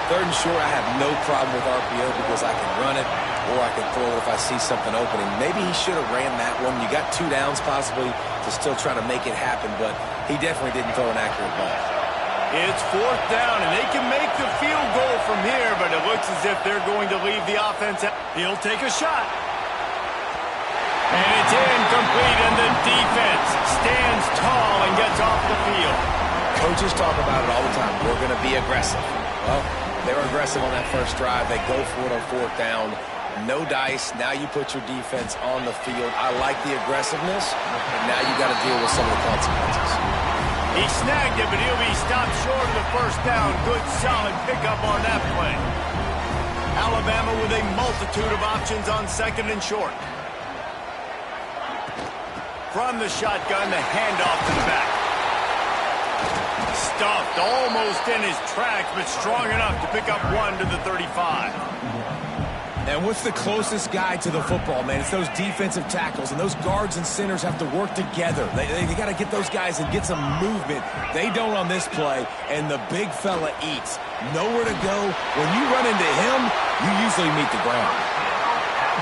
3rd and short, I have no problem with RPO because I can run it or I can throw it if I see something opening. Maybe he should have ran that one. You got 2 downs possibly to still try to make it happen, but he definitely didn't throw an accurate ball. It's 4th down, and they can make the field goal from here, but it looks as if they're going to leave the offense out. He'll take a shot. And it's incomplete, and the defense stands tall and gets off the field. Coaches talk about it all the time. We're going to be aggressive. Well, they were aggressive on that first drive. They go for it on 4th down. No dice. Now you put your defense on the field. I like the aggressiveness, but now you got to deal with some of the consequences. He snagged it, but he'll be stopped short of the 1st down. Good, solid pickup on that play. Alabama with a multitude of options on 2nd and short. From the shotgun, the handoff to the back. Stuffed almost in his tracks, but strong enough to pick up 1 to the 35. And what's the closest guy to the football, man? It's those defensive tackles, and those guards and centers have to work together. They got to get those guys and get some movement. They don't on this play, and the big fella eats. Nowhere to go. When you run into him, you usually meet the ground.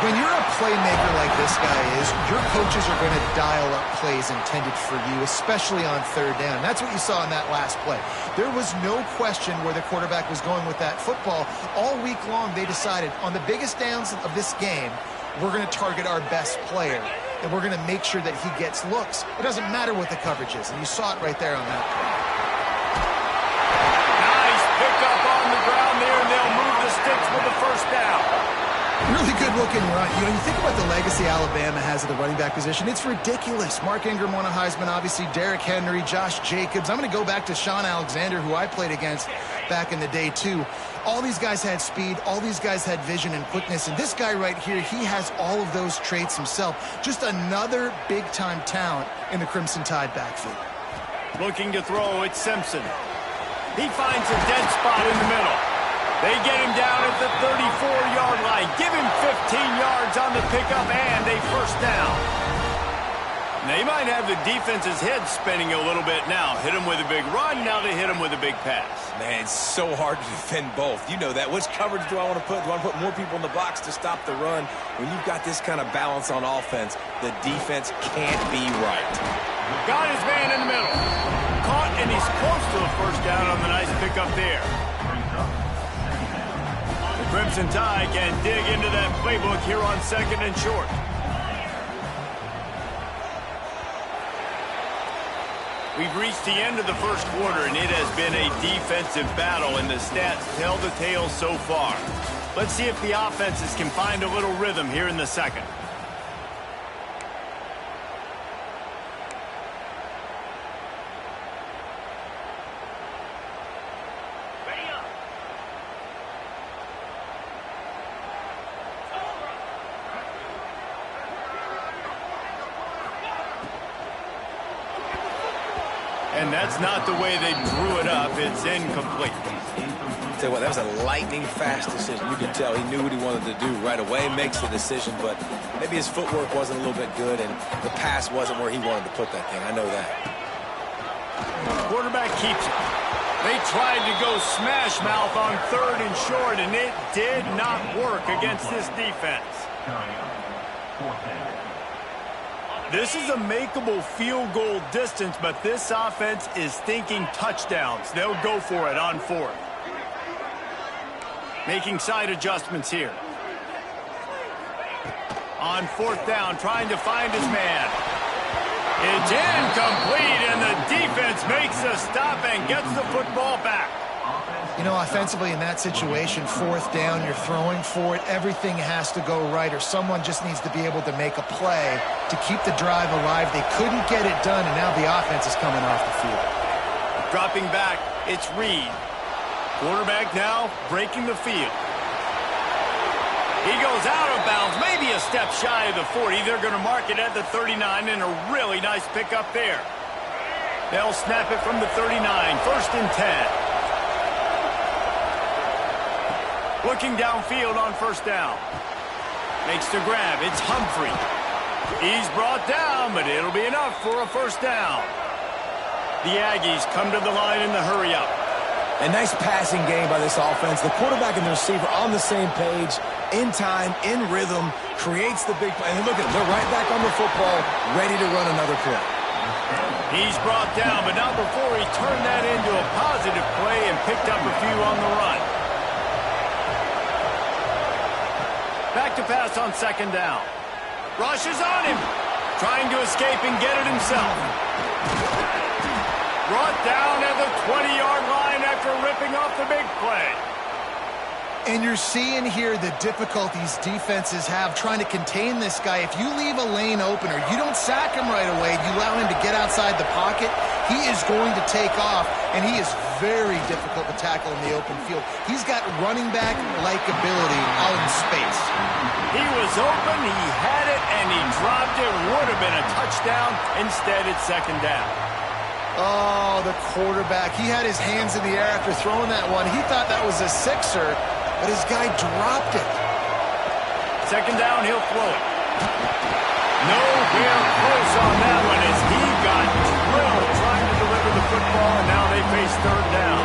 When you're a playmaker like this guy is, your coaches are going to dial up plays intended for you, especially on third down. That's what you saw in that last play. There was no question where the quarterback was going with that football. All week long, they decided on the biggest downs of this game, we're going to target our best player, and we're going to make sure that he gets looks. It doesn't matter what the coverage is, and you saw it right there on that play. Nice pickup on the ground there, and they'll move the sticks with the first down. Really good looking run. You think about the legacy Alabama has at the running back position. It's ridiculous. Mark Ingram won a Heisman, obviously. Derrick Henry, Josh Jacobs. I'm going to go back to Sean Alexander, who I played against back in the day, too. All these guys had speed. All these guys had vision and quickness. And this guy right here, he has all of those traits himself. Just another big-time talent in the Crimson Tide backfield. Looking to throw, it's Simpson. He finds a dead spot in the middle. They get him down at the 34-yard line. Give him 15 yards on the pickup and a first down. They might have the defense's head spinning a little bit now. Hit him with a big run, now they hit him with a big pass. Man, it's so hard to defend both. You know that. Which coverage do I want to put? Do I want to put more people in the box to stop the run? When you've got this kind of balance on offense, the defense can't be right. Got his man in the middle. Caught, and he's close to a first down on the nice pickup there. Crimson Tide can dig into that playbook here on second and short. We've reached the end of the first quarter, and it has been a defensive battle, and the stats tell the tale so far. Let's see if the offenses can find a little rhythm here in the second. And that's not the way they drew it up. It's incomplete. Tell you what, that was a lightning-fast decision. You could tell he knew what he wanted to do right away, makes the decision, but maybe his footwork wasn't a little bit good, and the pass wasn't where he wanted to put that thing. I know that. Quarterback keeps it. They tried to go smash mouth on third and short, and it did not work against this defense. This is a makeable field goal distance, but this offense is thinking touchdowns. They'll go for it on fourth. Making side adjustments here. On fourth down, trying to find his man. It's incomplete, and the defense makes a stop and gets the football back. You know, offensively in that situation, fourth down, you're throwing for it. Everything has to go right, or someone just needs to be able to make a play to keep the drive alive. They couldn't get it done, and now the offense is coming off the field. Dropping back, it's Reed. Quarterback now breaking the field. He goes out of bounds, maybe a step shy of the 40. They're going to mark it at the 39, and a really nice pickup there. They'll snap it from the 39, first and 10. Looking downfield on first down. Makes the grab. It's Humphrey. He's brought down, but it'll be enough for a first down. The Aggies come to the line in the hurry-up. A nice passing game by this offense. The quarterback and the receiver on the same page, in time, in rhythm, creates the big play. And look at them. They're right back on the football, ready to run another play. He's brought down, but not before he turned that into a positive play and picked up a few on the run. Back to pass on second down. Rush is on him. Trying to escape and get it himself. Brought down at the 20-yard line after ripping off the big play. And you're seeing here the difficulties defenses have trying to contain this guy. If you leave a lane open or you don't sack him right away, you allow him to get outside the pocket, he is going to take off, and he is very difficult to tackle in the open field. He's got running back-like ability out in space. He was open, he had it, and he dropped it. Would have been a touchdown. Instead, it's second down. Oh, the quarterback. He had his hands in the air after throwing that one. He thought that was a sixer, but his guy dropped it. Second down, he'll throw it. Nowhere close on that one as he got drilled trying to deliver the football, and now they face third down.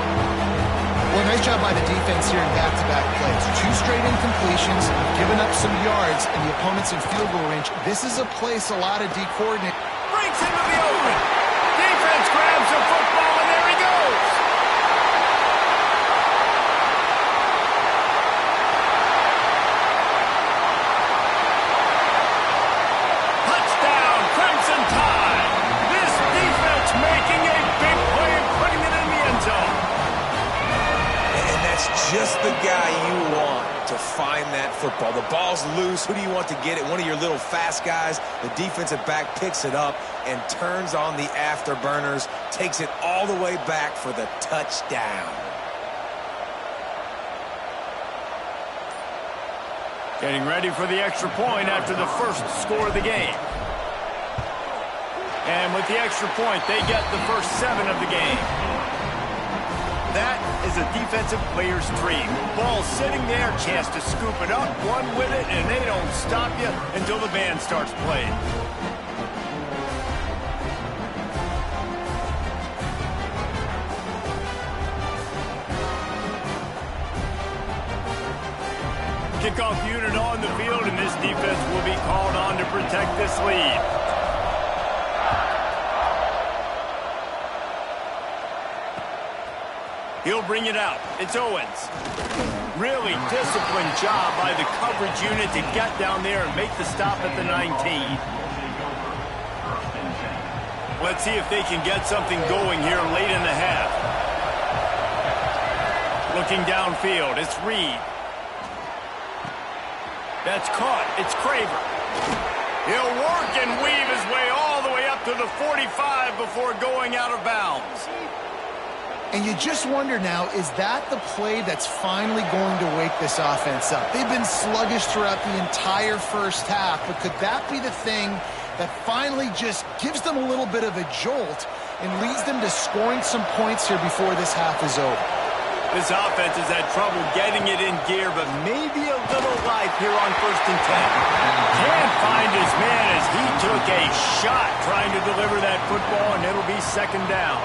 Well, nice job by the defense here in back-to-back plays. 2 straight incompletions, given up some yards, and the opponent's in field goal range. This is a place a lot of D coordinate. Breaks into the open. Defense grabs the football, and there he goes. Touchdown, Crimson Tide. This defense making a big play and putting it in the end zone. And that's just the guy you want to find that football. The ball's loose. Who do you want to get it? One of your little fast guys. The defensive back picks it up and turns on the afterburners, takes it all the way back for the touchdown. Getting ready for the extra point after the first score of the game. And with the extra point, they get the first 7 of the game. That is a defensive player's dream. Ball sitting there, chance to scoop it up, run with it, and they don't stop you until the band starts playing. Kickoff unit on the field, and this defense will be called on to protect this lead. He'll bring it out. It's Owens. Really disciplined job by the coverage unit to get down there and make the stop at the 19. Let's see if they can get something going here late in the half. Looking downfield, it's Reed. That's caught. It's Craver. He'll work and weave his way all the way up to the 45 before going out of bounds. And you just wonder now, is that the play that's finally going to wake this offense up? They've been sluggish throughout the entire first half, but could that be the thing that finally just gives them a little bit of a jolt and leads them to scoring some points here before this half is over? This offense has had trouble getting it in gear, but maybe a little life here on 1st and 10. Can't find his man as he took a shot trying to deliver that football, and it'll be 2nd down.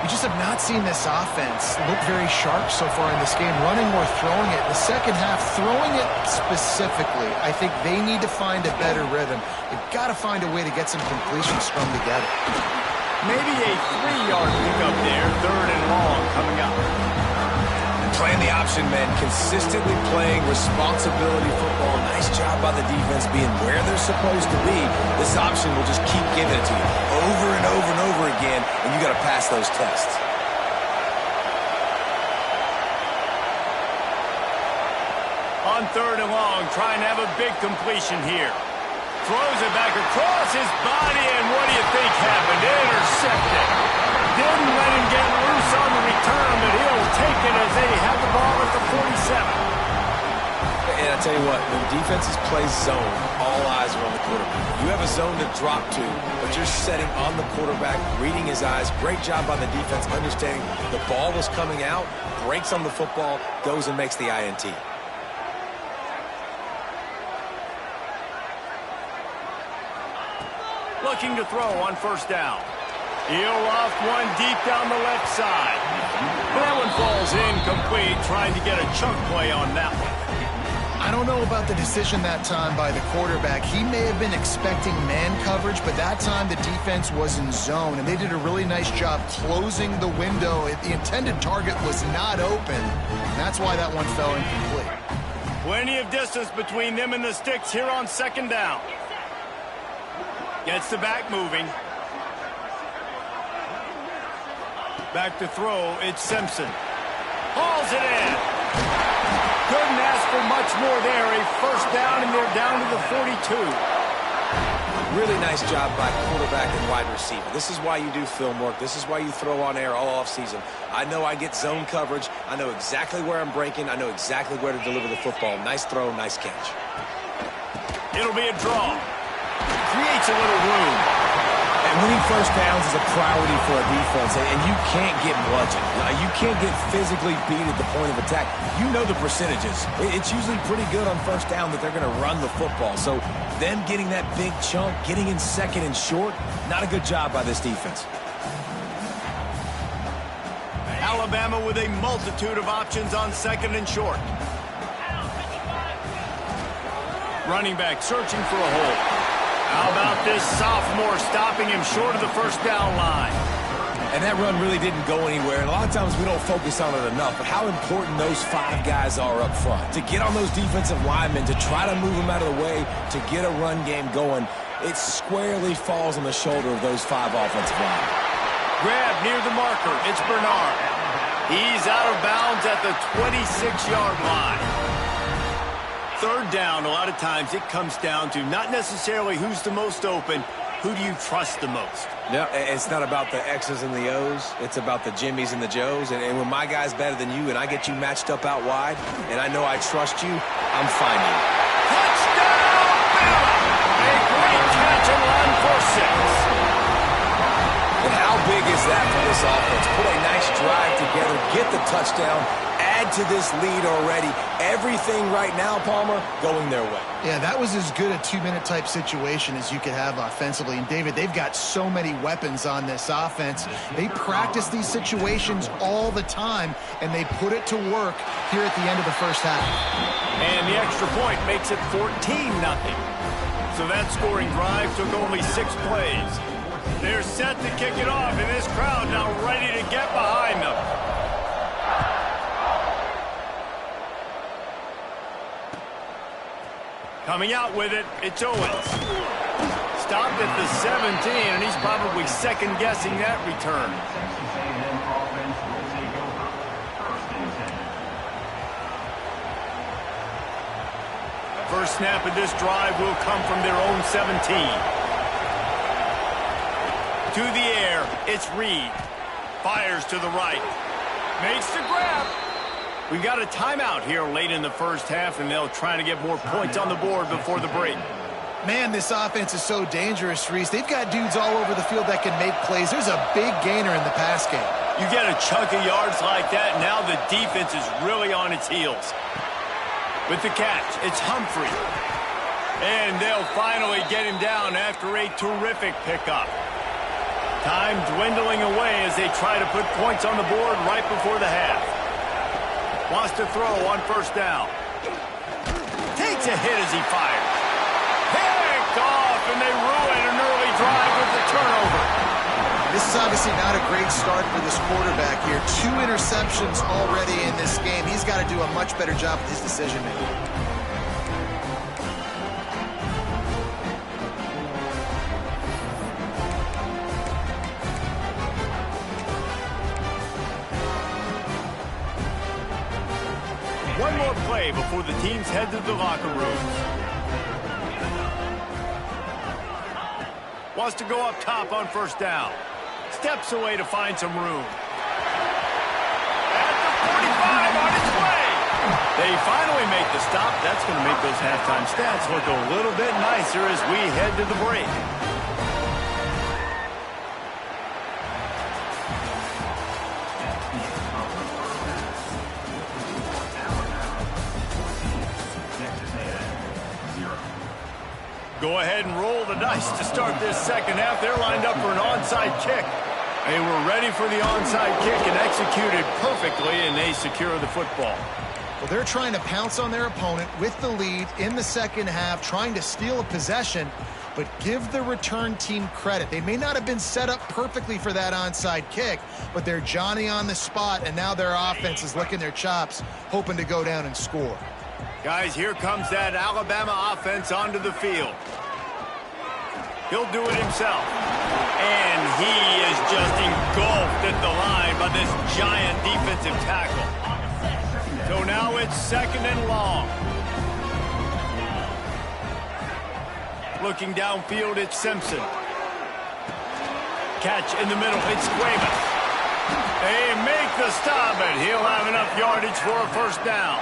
We just have not seen this offense look very sharp so far in this game, running or throwing it. The second half, throwing it specifically, I think they need to find a better rhythm. They've got to find a way to get some completions strung together. Maybe a 3-yard pickup there, 3rd and long coming up. Playing the option men, consistently playing responsibility football. Nice job by the defense being where they're supposed to be. This option will just keep giving it to you over and over and over again, and you got to pass those tests. On 3rd and long, trying to have a big completion here. Throws it back across his body, and what do you think happened? Intercepted. Didn't let him get loose on the return, but he'll take it as they have the ball at the 47. And I tell you what, when defenses play zone, all eyes are on the quarterback. You have a zone to drop to, but you're setting on the quarterback, reading his eyes. Great job by the defense, understanding the ball was coming out, breaks on the football, goes and makes the INT. Looking to throw on 1st down. He'll loft one deep down the left side. That one falls incomplete, trying to get a chunk play on that one. I don't know about the decision that time by the quarterback. He may have been expecting man coverage, but that time the defense was in zone, and they did a really nice job closing the window. The intended target was not open. That's why that one fell incomplete. Plenty of distance between them and the sticks here on 2nd down. Gets the back moving. Back to throw, it's Simpson. Hauls it in. Couldn't ask for much more there. A 1st down, and they're down to the 42. Really nice job by quarterback and wide receiver. This is why you do film work. This is why you throw on air all offseason. I know I get zone coverage. I know exactly where I'm breaking. I know exactly where to deliver the football. Nice throw, nice catch. It'll be a draw. Creates a little room. Winning first downs is a priority for a defense, and you can't get bludgeoned. You can't get physically beat at the point of attack. You know the percentages. It's usually pretty good on first down that they're going to run the football. So them getting that big chunk, getting in second and short, not a good job by this defense. Alabama with a multitude of options on second and short. Running back searching for a hole. How about this sophomore stopping him short of the first down line? And that run really didn't go anywhere. And a lot of times we don't focus on it enough, but how important those 5 guys are up front. To get on those defensive linemen, to try to move them out of the way, to get a run game going, it squarely falls on the shoulder of those 5 offensive linemen. Grab near the marker. It's Bernard. He's out of bounds at the 26-yard line. Third down, a lot of times it comes down to not necessarily who's the most open, who do you trust the most? Yeah, it's not about the X's and the O's. It's about the Jimmies and the Joes. And when my guy's better than you and I get you matched up out wide and I know I trust you, I'm finding you. Touchdown, Bama! A great catch and run for 6. And how big is that for this offense? Put a nice drive together, get the touchdown, add to this lead already. Everything right now, Palmer, going their way. Yeah, that was as good a 2-minute type situation as you could have offensively. And, David, they've got so many weapons on this offense. They practice these situations all the time, and they put it to work here at the end of the first half. And the extra point makes it 14-0. So that scoring drive took only 6 plays. They're set to kick it off, and this crowd now ready to get behind them. Coming out with it, it's Owens. Stopped at the 17, and he's probably second-guessing that return. First snap of this drive will come from their own 17. To the air, it's Reed. Fires to the right. Makes the grab. We got a timeout here late in the first half, and they'll try to get more points on the board before the break. Man, this offense is so dangerous, Reese. They've got dudes all over the field that can make plays. There's a big gainer in the pass game. You get a chunk of yards like that, now the defense is really on its heels. With the catch, it's Humphrey. And they'll finally get him down after a terrific pickup. Time dwindling away as they try to put points on the board right before the half. Wants to throw on first down. Takes a hit as he fires. Picked off, and they ruin an early drive with the turnover. This is obviously not a great start for this quarterback here. 2 interceptions already in this game. He's got to do a much better job with his decision-making. One more play before the teams head to the locker rooms. Wants to go up top on first down. Steps away to find some room. At the 45 on its way. They finally make the stop. That's going to make those halftime stats look a little bit nicer as we head to the break. Go ahead and roll the dice to start this second half. They're lined up for an onside kick. They were ready for the onside kick and executed perfectly, and they secure the football. Well, they're trying to pounce on their opponent with the lead in the second half, trying to steal a possession, but give the return team credit. They may not have been set up perfectly for that onside kick, but they're Johnny on the spot, and now their offense is licking their chops, hoping to go down and score. Guys, here comes that Alabama offense onto the field. He'll do it himself. And he is just engulfed at the line by this giant defensive tackle. So now it's second and long. Looking downfield, it's Simpson. Catch in the middle, it's Cuevas. They make the stop, and he'll have enough yardage for a first down.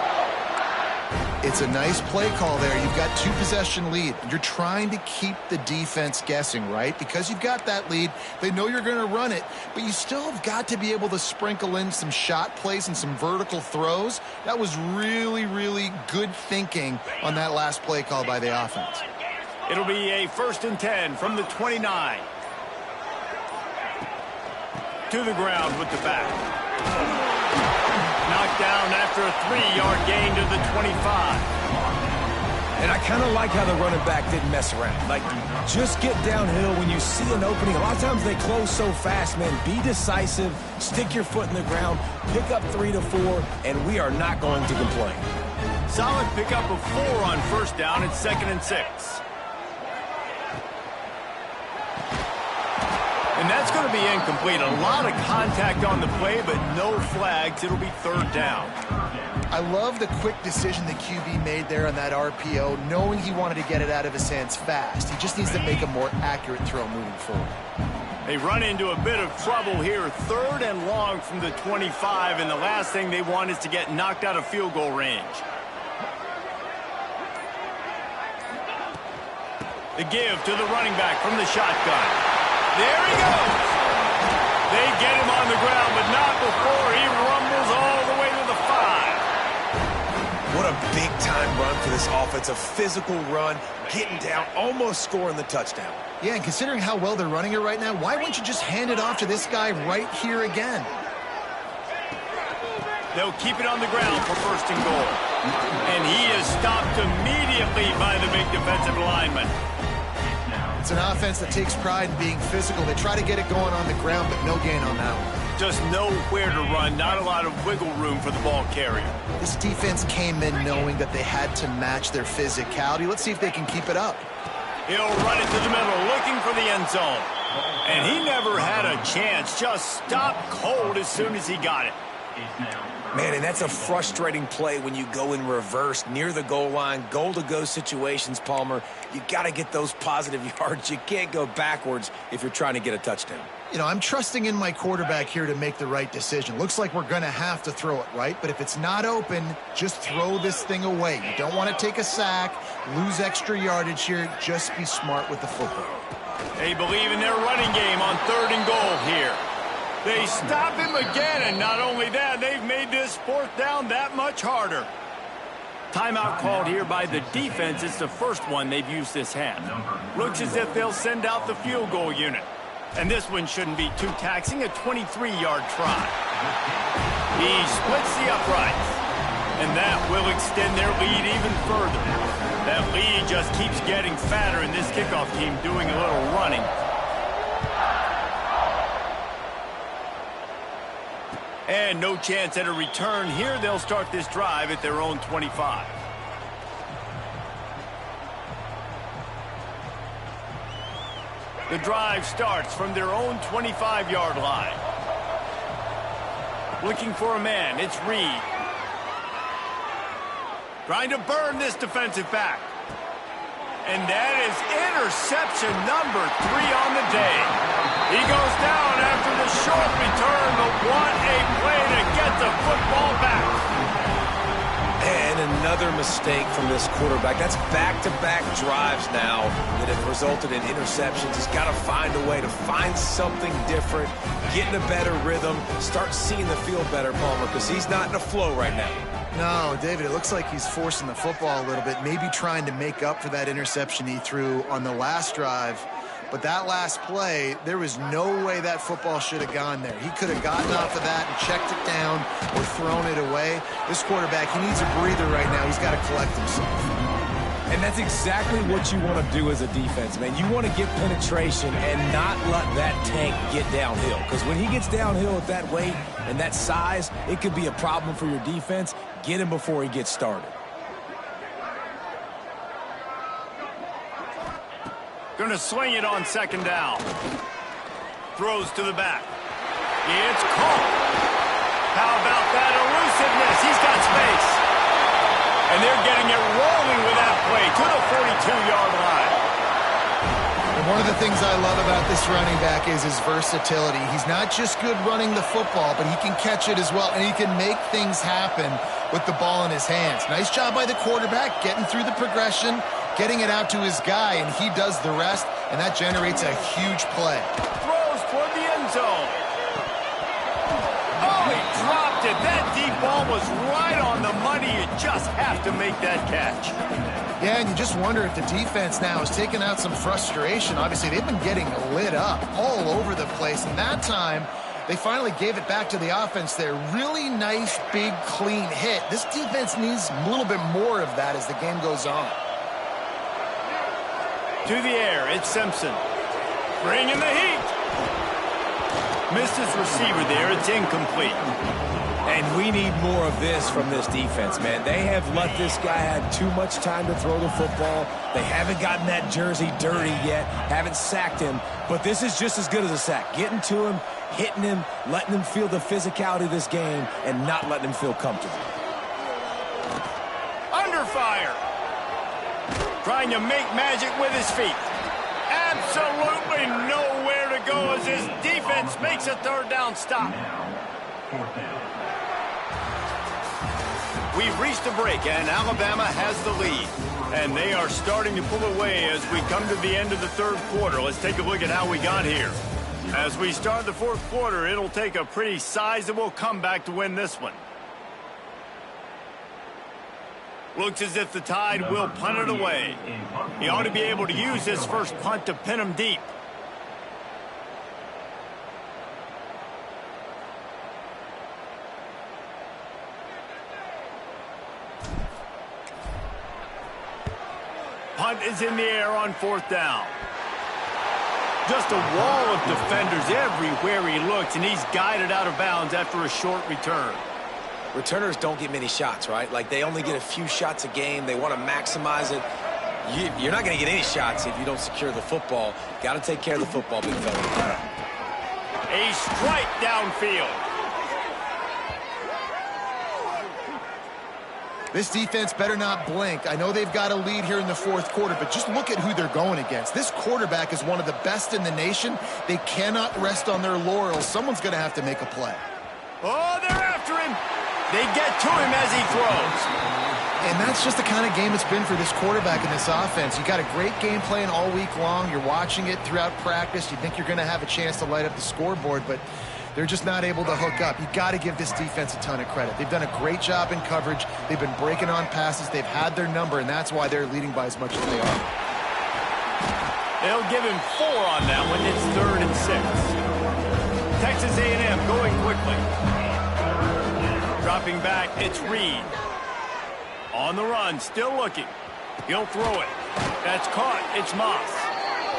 It's a nice play call there. You've got 2-possession lead. You're trying to keep the defense guessing, right? Because you've got that lead, they know you're going to run it, but you still have got to be able to sprinkle in some shot plays and some vertical throws. That was really, really good thinking on that last play call by the offense. It'll be a 1st and 10 from the 29. To the ground with the back. Knocked down after a 3-yard gain to the 25. And I kind of like how the running back didn't mess around. Like, just get downhill when you see an opening. A lot of times they close so fast, man. Be decisive, stick your foot in the ground, pick up 3 to 4, and we are not going to complain. Solid pickup of 4 on 1st down. It's 2nd and 6. And that's going to be incomplete. A lot of contact on the play, but no flags. It'll be 3rd down. I love the quick decision the QB made there on that RPO, knowing he wanted to get it out of his hands fast. He just needs to make a more accurate throw moving forward. They run into a bit of trouble here. 3rd and long from the 25, and the last thing they want is to get knocked out of field goal range. The give to the running back from the shotgun. There he goes. They get him on the ground, but not before he rumbles all the way to the 5. What a big-time run for this offense. A physical run, getting down, almost scoring the touchdown. Yeah, and considering how well they're running it right now, why wouldn't you just hand it off to this guy right here again? They'll keep it on the ground for 1st and goal. And he is stopped immediately by the big defensive lineman. It's an offense that takes pride in being physical. They try to get it going on the ground, but no gain on that one. Just nowhere to run, not a lot of wiggle room for the ball carrier. This defense came in knowing that they had to match their physicality. Let's see if they can keep it up. He'll run it to the middle, looking for the end zone. And he never had a chance, just stopped cold as soon as he got it. Man, and that's a frustrating play when you go in reverse near the goal line, goal-to-go situations, Palmer. You got to get those positive yards. You can't go backwards if you're trying to get a touchdown. You know, I'm trusting in my quarterback here to make the right decision. Looks like we're going to have to throw it, right? But if it's not open, just throw this thing away. You don't want to take a sack, lose extra yardage here. Just be smart with the football. They believe in their running game on 3rd and goal here. They stop him again, and not only that, they've made this 4th down that much harder. Timeout called here by the defense. It's the first one they've used this half. Looks as if they'll send out the field goal unit. And this one shouldn't be too taxing, a 23-yard try. He splits the uprights, and that will extend their lead even further. That lead just keeps getting fatter, and this kickoff team doing a little running. And no chance at a return here. They'll start this drive at their own 25. The drive starts from their own 25-yard line. Looking for a man. It's Reed. Trying to burn this defensive back. And that is interception number 3 on the day. He goes down after the short return, but what a play to get the football back. And another mistake from this quarterback. That's back-to-back drives now that have resulted in interceptions. He's got to find a way to find something different, get in a better rhythm, start seeing the field better, Palmer, because he's not in a flow right now. No, David, it looks like he's forcing the football a little bit, maybe trying to make up for that interception he threw on the last drive. But that last play, there was no way that football should have gone there. He could have gotten off of that and checked it down or thrown it away. This quarterback, he needs a breather right now. He's got to collect himself. And that's exactly what you want to do as a defense, man. You want to get penetration and not let that tank get downhill. Because when he gets downhill at that weight and that size, it could be a problem for your defense. Get him before he gets started. Going to sling it on 2nd down. Throws to the back. It's caught. How about that elusiveness? He's got space. And they're getting it rolling with that play to the 42-yard line. And One of the things I love about this running back is his versatility. He's not just good running the football, but he can catch it as well, and he can make things happen with the ball in his hands. Nice job by the quarterback, getting through the progression, getting it out to his guy, and he does the rest, and that generates a huge play. Throws toward the end zone. Oh, he dropped it. That deep ball was right on the money. You just have to make that catch. Yeah, and you just wonder if the defense now has taken out some frustration. Obviously, they've been getting lit up all over the place, and that time they finally gave it back to the offense there. Really nice, big, clean hit. This defense needs a little bit more of that as the game goes on. To the air, it's Simpson. Bringing the heat. Missed his receiver there. It's incomplete. And we need more of this from this defense, man. They have let this guy have too much time to throw the football. They haven't gotten that jersey dirty yet, haven't sacked him. But this is just as good as a sack. Getting to him, hitting him, letting him feel the physicality of this game, and not letting him feel comfortable. Under fire. Trying to make magic with his feet. Absolutely nowhere to go as his defense makes a third down stop. We've reached a break, and Alabama has the lead. And they are starting to pull away as we come to the end of the third quarter. Let's take a look at how we got here. As we start the fourth quarter, it'll take a pretty sizable comeback to win this one. Looks as if the Tide will punt it away. He ought to be able to use his first punt to pin him deep. Punt is in the air on fourth down. Just a wall of defenders everywhere he looks, and he's guided out of bounds after a short return. Returners don't get many shots, right? Like, they only get a few shots a game. They want to maximize it. You're not going to get any shots if you don't secure the football. Got to take care of the football, big fella. A strike downfield. This defense better not blink. I know they've got a lead here in the fourth quarter, but just look at who they're going against. This quarterback is one of the best in the nation. They cannot rest on their laurels. Someone's going to have to make a play. Oh, they're after him. They get to him as he throws. And that's just the kind of game it's been for this quarterback in this offense. You got a great game plan all week long. You're watching it throughout practice. You think you're going to have a chance to light up the scoreboard, but they're just not able to hook up. You got to give this defense a ton of credit. They've done a great job in coverage. They've been breaking on passes. They've had their number, and that's why they're leading by as much as they are. They'll give him 4 on that one. It's 3rd and 6. Texas A&M going quickly. Dropping back, it's Reed. On the run, still looking. He'll throw it. That's caught. It's Moss.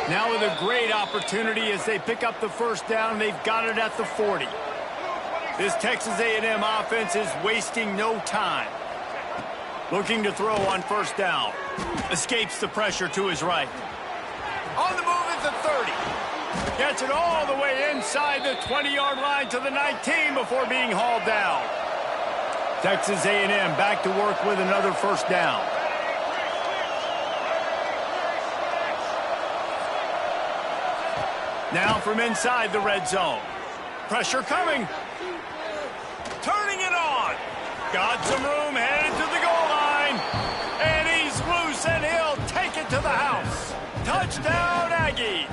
Now with a great opportunity as they pick up the first down. They've got it at the 40. This Texas A&M offense is wasting no time. Looking to throw on first down. Escapes the pressure to his right. On the move at the 30. Gets it all the way inside the 20-yard line to the 19 before being hauled down. Texas A&M back to work with another first down. Now from inside the red zone. Pressure coming. Turning it on. Got some room, headed to the goal line. And he's loose, and he'll take it to the house. Touchdown, Aggies.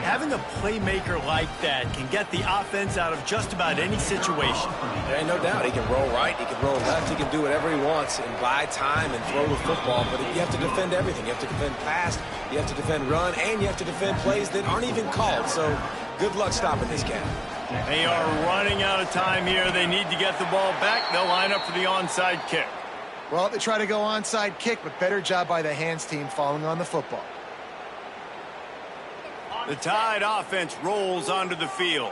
Having a playmaker like that can get the offense out of just about any situation. There ain't no doubt. He can roll right, he can roll left, he can do whatever he wants and buy time and throw the football. But you have to defend everything. You have to defend pass, you have to defend run, and you have to defend plays that aren't even called. So good luck stopping this cat. They are running out of time here. They need to get the ball back. They'll line up for the onside kick. Well, they try to go onside kick, but better job by the hands team falling on the football. The Tide offense rolls onto the field.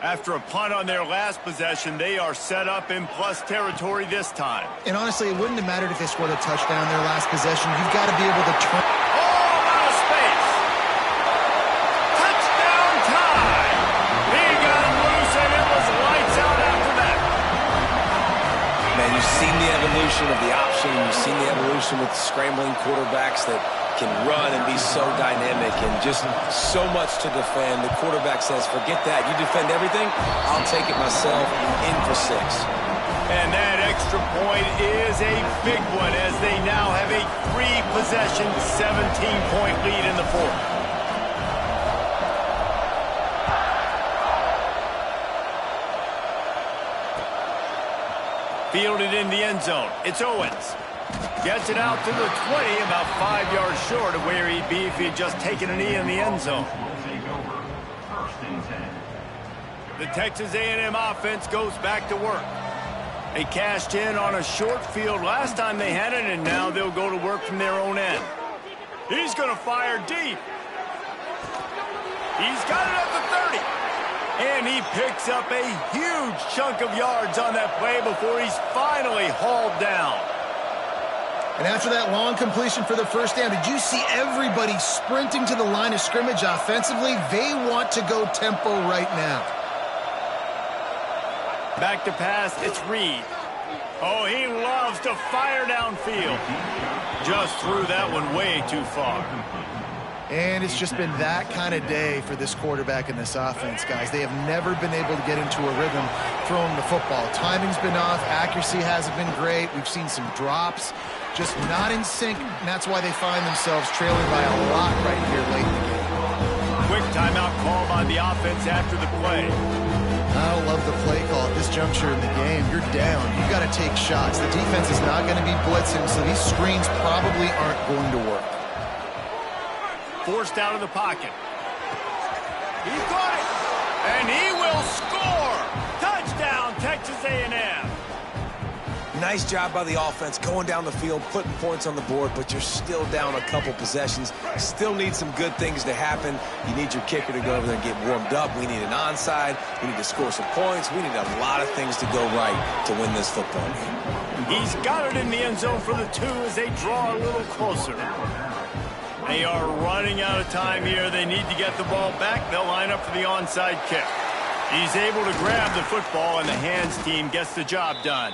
After a punt on their last possession, they are set up in plus territory this time. And honestly, it wouldn't have mattered if they scored a touchdown their last possession. You've got to be able to turn. All out of space. Touchdown Tide. He got loose, and it was lights out after that. Man, you've seen the evolution of the option. You've seen the evolution with scrambling quarterbacks that can run and be so dynamic and just so much to defend. The quarterback says, forget that. You defend everything, I'll take it myself. In for 6. And that extra point is a big one as they now have a 3-possession, 17-point lead in the fourth. Fielded in the end zone. It's Owens. Gets it out to the 20, about 5 yards short of where he'd be if he'd just taken a knee in the end zone. The Texas A&M offense goes back to work. They cashed in on a short field last time they had it, and now they'll go to work from their own end. He's going to fire deep. He's got it at the 30. And he picks up a huge chunk of yards on that play before he's finally hauled down. And after that long completion for the first down, did you see everybody sprinting to the line of scrimmage offensively? They want to go tempo right now. Back to pass, it's Reed. Oh, he loves to fire downfield. Just threw that one way too far. And it's just been that kind of day for this quarterback and this offense, guys. They have never been able to get into a rhythm throwing the football. Timing's been off. Accuracy hasn't been great. We've seen some drops. Just not in sync, and that's why they find themselves trailing by a lot right here late in the game. Quick timeout call by the offense after the play. I don't love the play call at this juncture in the game. You're down. You got to take shots. The defense is not going to be blitzing, so these screens probably aren't going to work. Forced out of the pocket. He got it, and he will score. Touchdown, Texas A&M. Nice job by the offense going down the field, putting points on the board, but you're still down a couple possessions. Still need some good things to happen. You need your kicker to go over there and get warmed up. We need an onside. We need to score some points. We need a lot of things to go right to win this football game. He's got it in the end zone for the 2 as they draw a little closer. They are running out of time here. They need to get the ball back. They'll line up for the onside kick. He's able to grab the football, and the hands team gets the job done.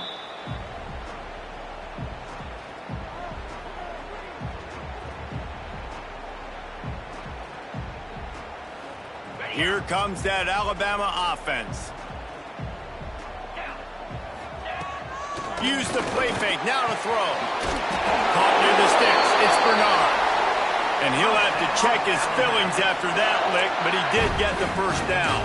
Here comes that Alabama offense. Use the play fake, now to throw. Caught near the sticks, it's Bernard. And he'll have to check his fillings after that lick, but he did get the first down.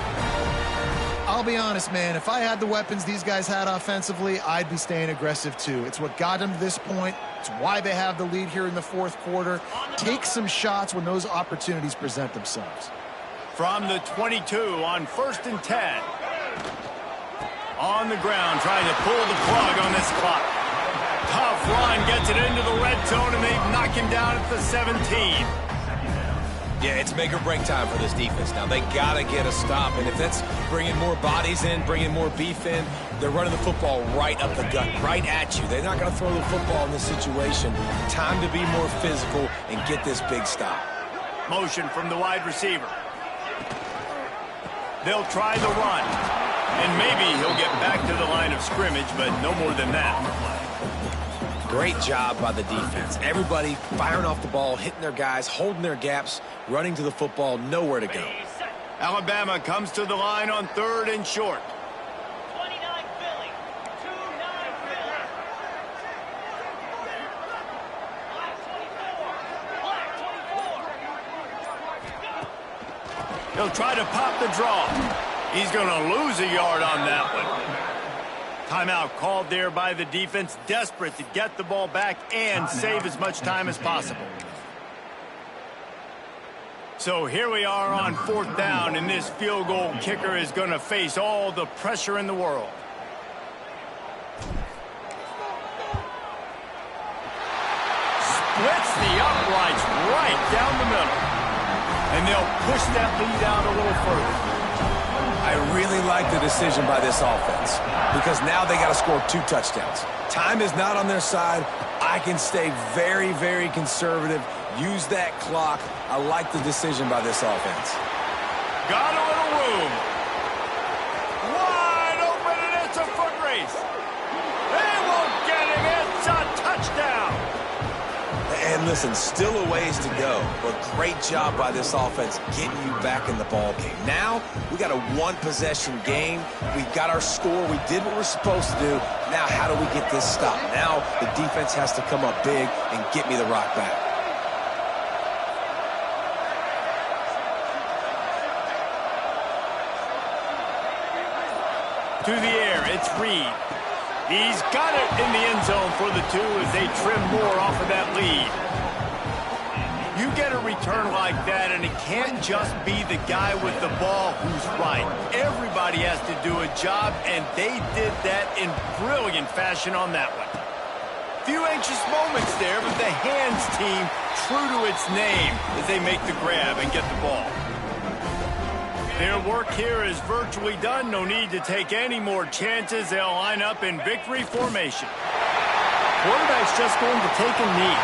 I'll be honest, man, if I had the weapons these guys had offensively, I'd be staying aggressive too. It's what got them to this point. It's why they have the lead here in the fourth quarter. Take some shots when those opportunities present themselves. From the 22 on 1st and 10. On the ground, trying to pull the plug on this clock. Tough run, gets it into the red zone, and they knock him down at the 17. Yeah, it's make or break time for this defense now. They got to get a stop, and if that's bringing more bodies in, bringing more beef in, they're running the football right up the gut, right at you. They're not going to throw the football in this situation. Time to be more physical and get this big stop. Motion from the wide receiver. They'll try the run, and maybe he'll get back to the line of scrimmage, but no more than that. Great job by the defense. Everybody firing off the ball, hitting their guys, holding their gaps, running to the football, nowhere to go. Alabama comes to the line on 3rd and short. 29 Philly, 2-9 Philly. He'll try to pop the draw. He's going to lose a yard on that one. Timeout called there by the defense, desperate to get the ball back and save as much time as possible. So here we are on 4th down, and this field goal kicker is going to face all the pressure in the world. Splits the uprights right down the middle. And they'll push that lead out a little further. I really like the decision by this offense because now they got to score 2 touchdowns. Time is not on their side. I can stay very, very conservative. Use that clock. I like the decision by this offense. Got a little room. Wide open, and it's a foot race. They won't get him. It's a touchdown. And And listen, still a ways to go, but great job by this offense getting you back in the ball game. Now, we got a one-possession game. We got our score. We did what we're supposed to do. Now, how do we get this stopped? Now, the defense has to come up big and get me the rock back. To the air, it's Reed. He's got it in the end zone for the 2 as they trim more off of that lead. You get a return like that, and it can't just be the guy with the ball who's right. Everybody has to do a job, and they did that in brilliant fashion on that one. Few anxious moments there, but the hands team true to its name as they make the grab and get the ball. Their work here is virtually done. No need to take any more chances. They'll line up in victory formation. Quarterback's just going to take a knee.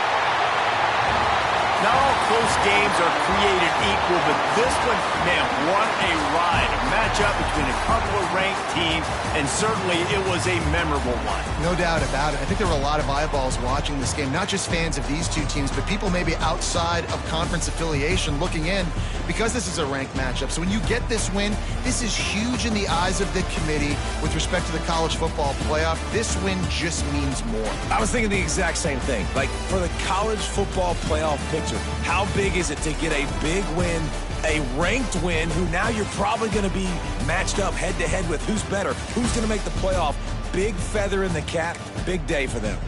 Not all close games are created equal, but this one, man, what a ride. A matchup between a couple of ranked teams, and certainly it was a memorable one. No doubt about it. I think there were a lot of eyeballs watching this game, not just fans of these two teams, but people maybe outside of conference affiliation looking in because this is a ranked matchup. So when you get this win, this is huge in the eyes of the committee with respect to the college football playoff. This win just means more. I was thinking the exact same thing. Like, for the college football playoff picture, how big is it to get a big win, a ranked win, who now you're probably going to be matched up head-to-head with who's better, who's going to make the playoff. Big feather in the cap, big day for them.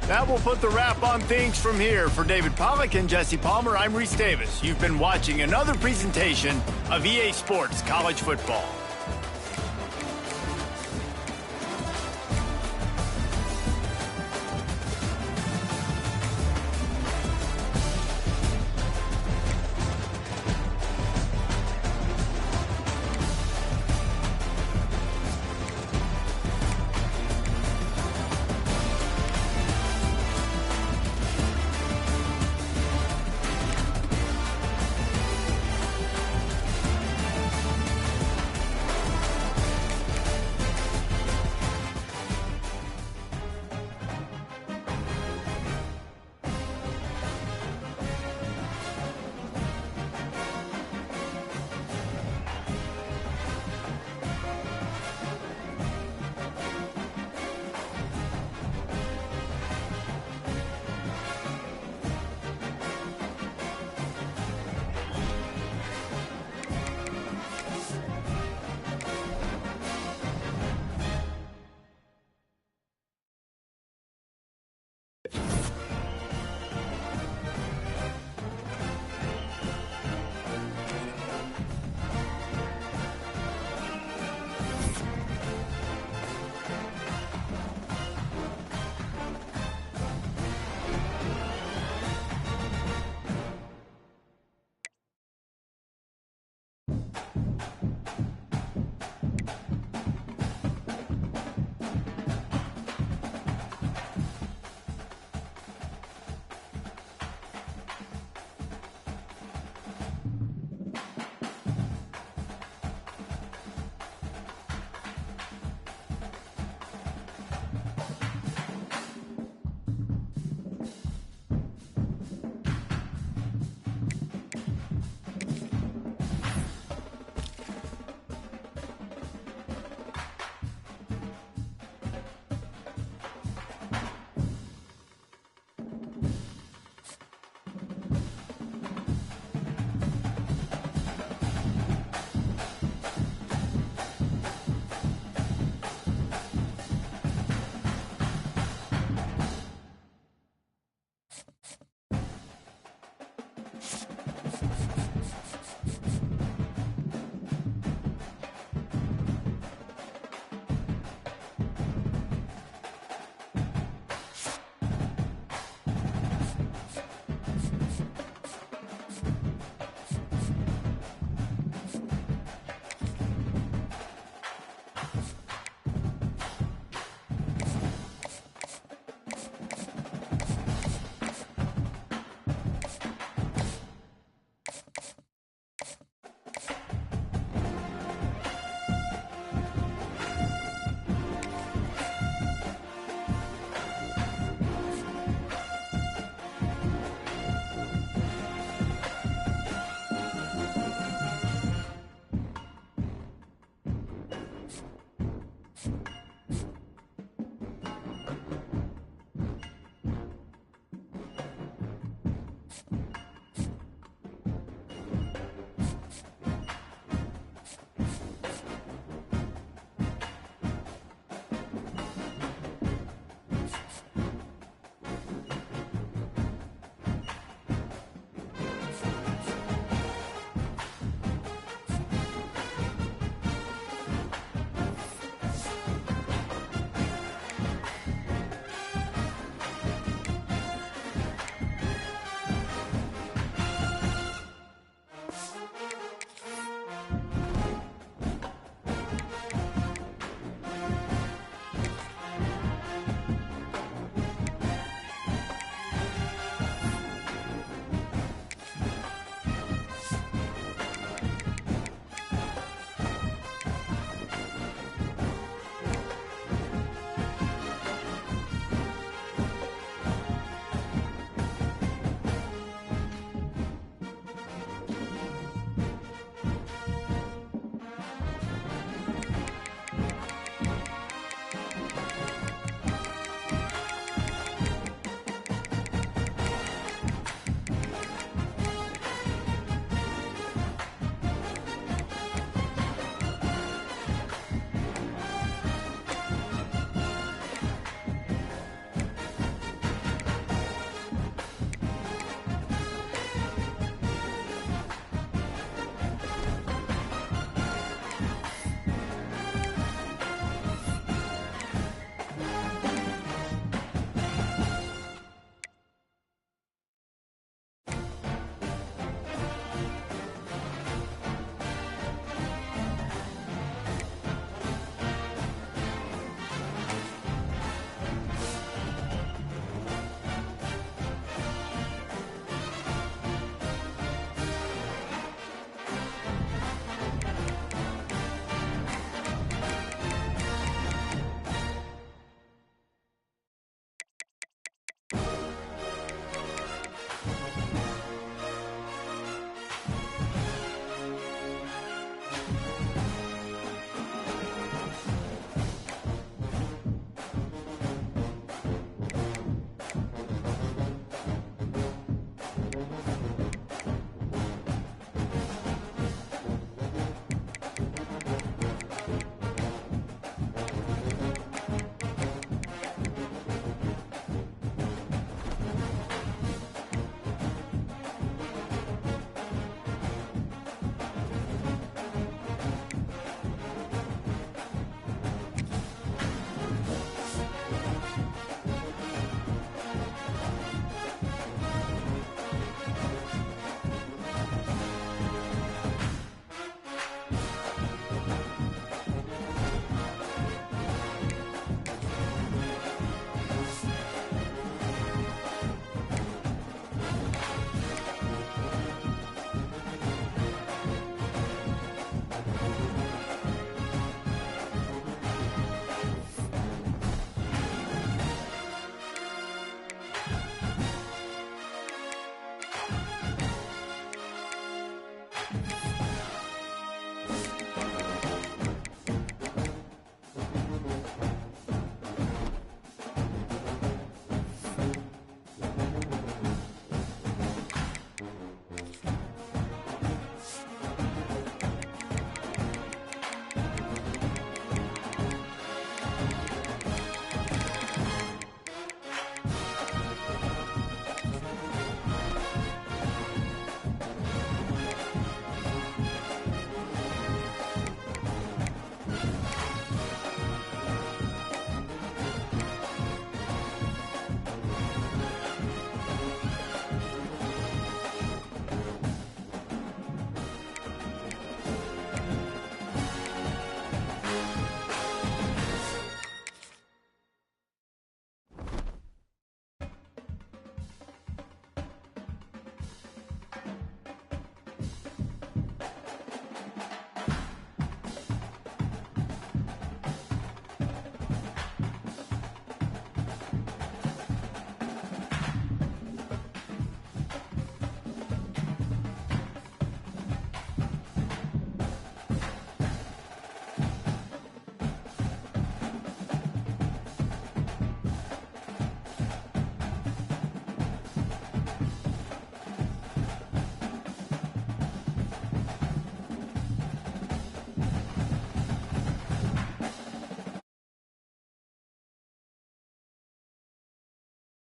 That will put the wrap on things from here. For David Pollack and Jesse Palmer, I'm Reese Davis. You've been watching another presentation of EA Sports College Football.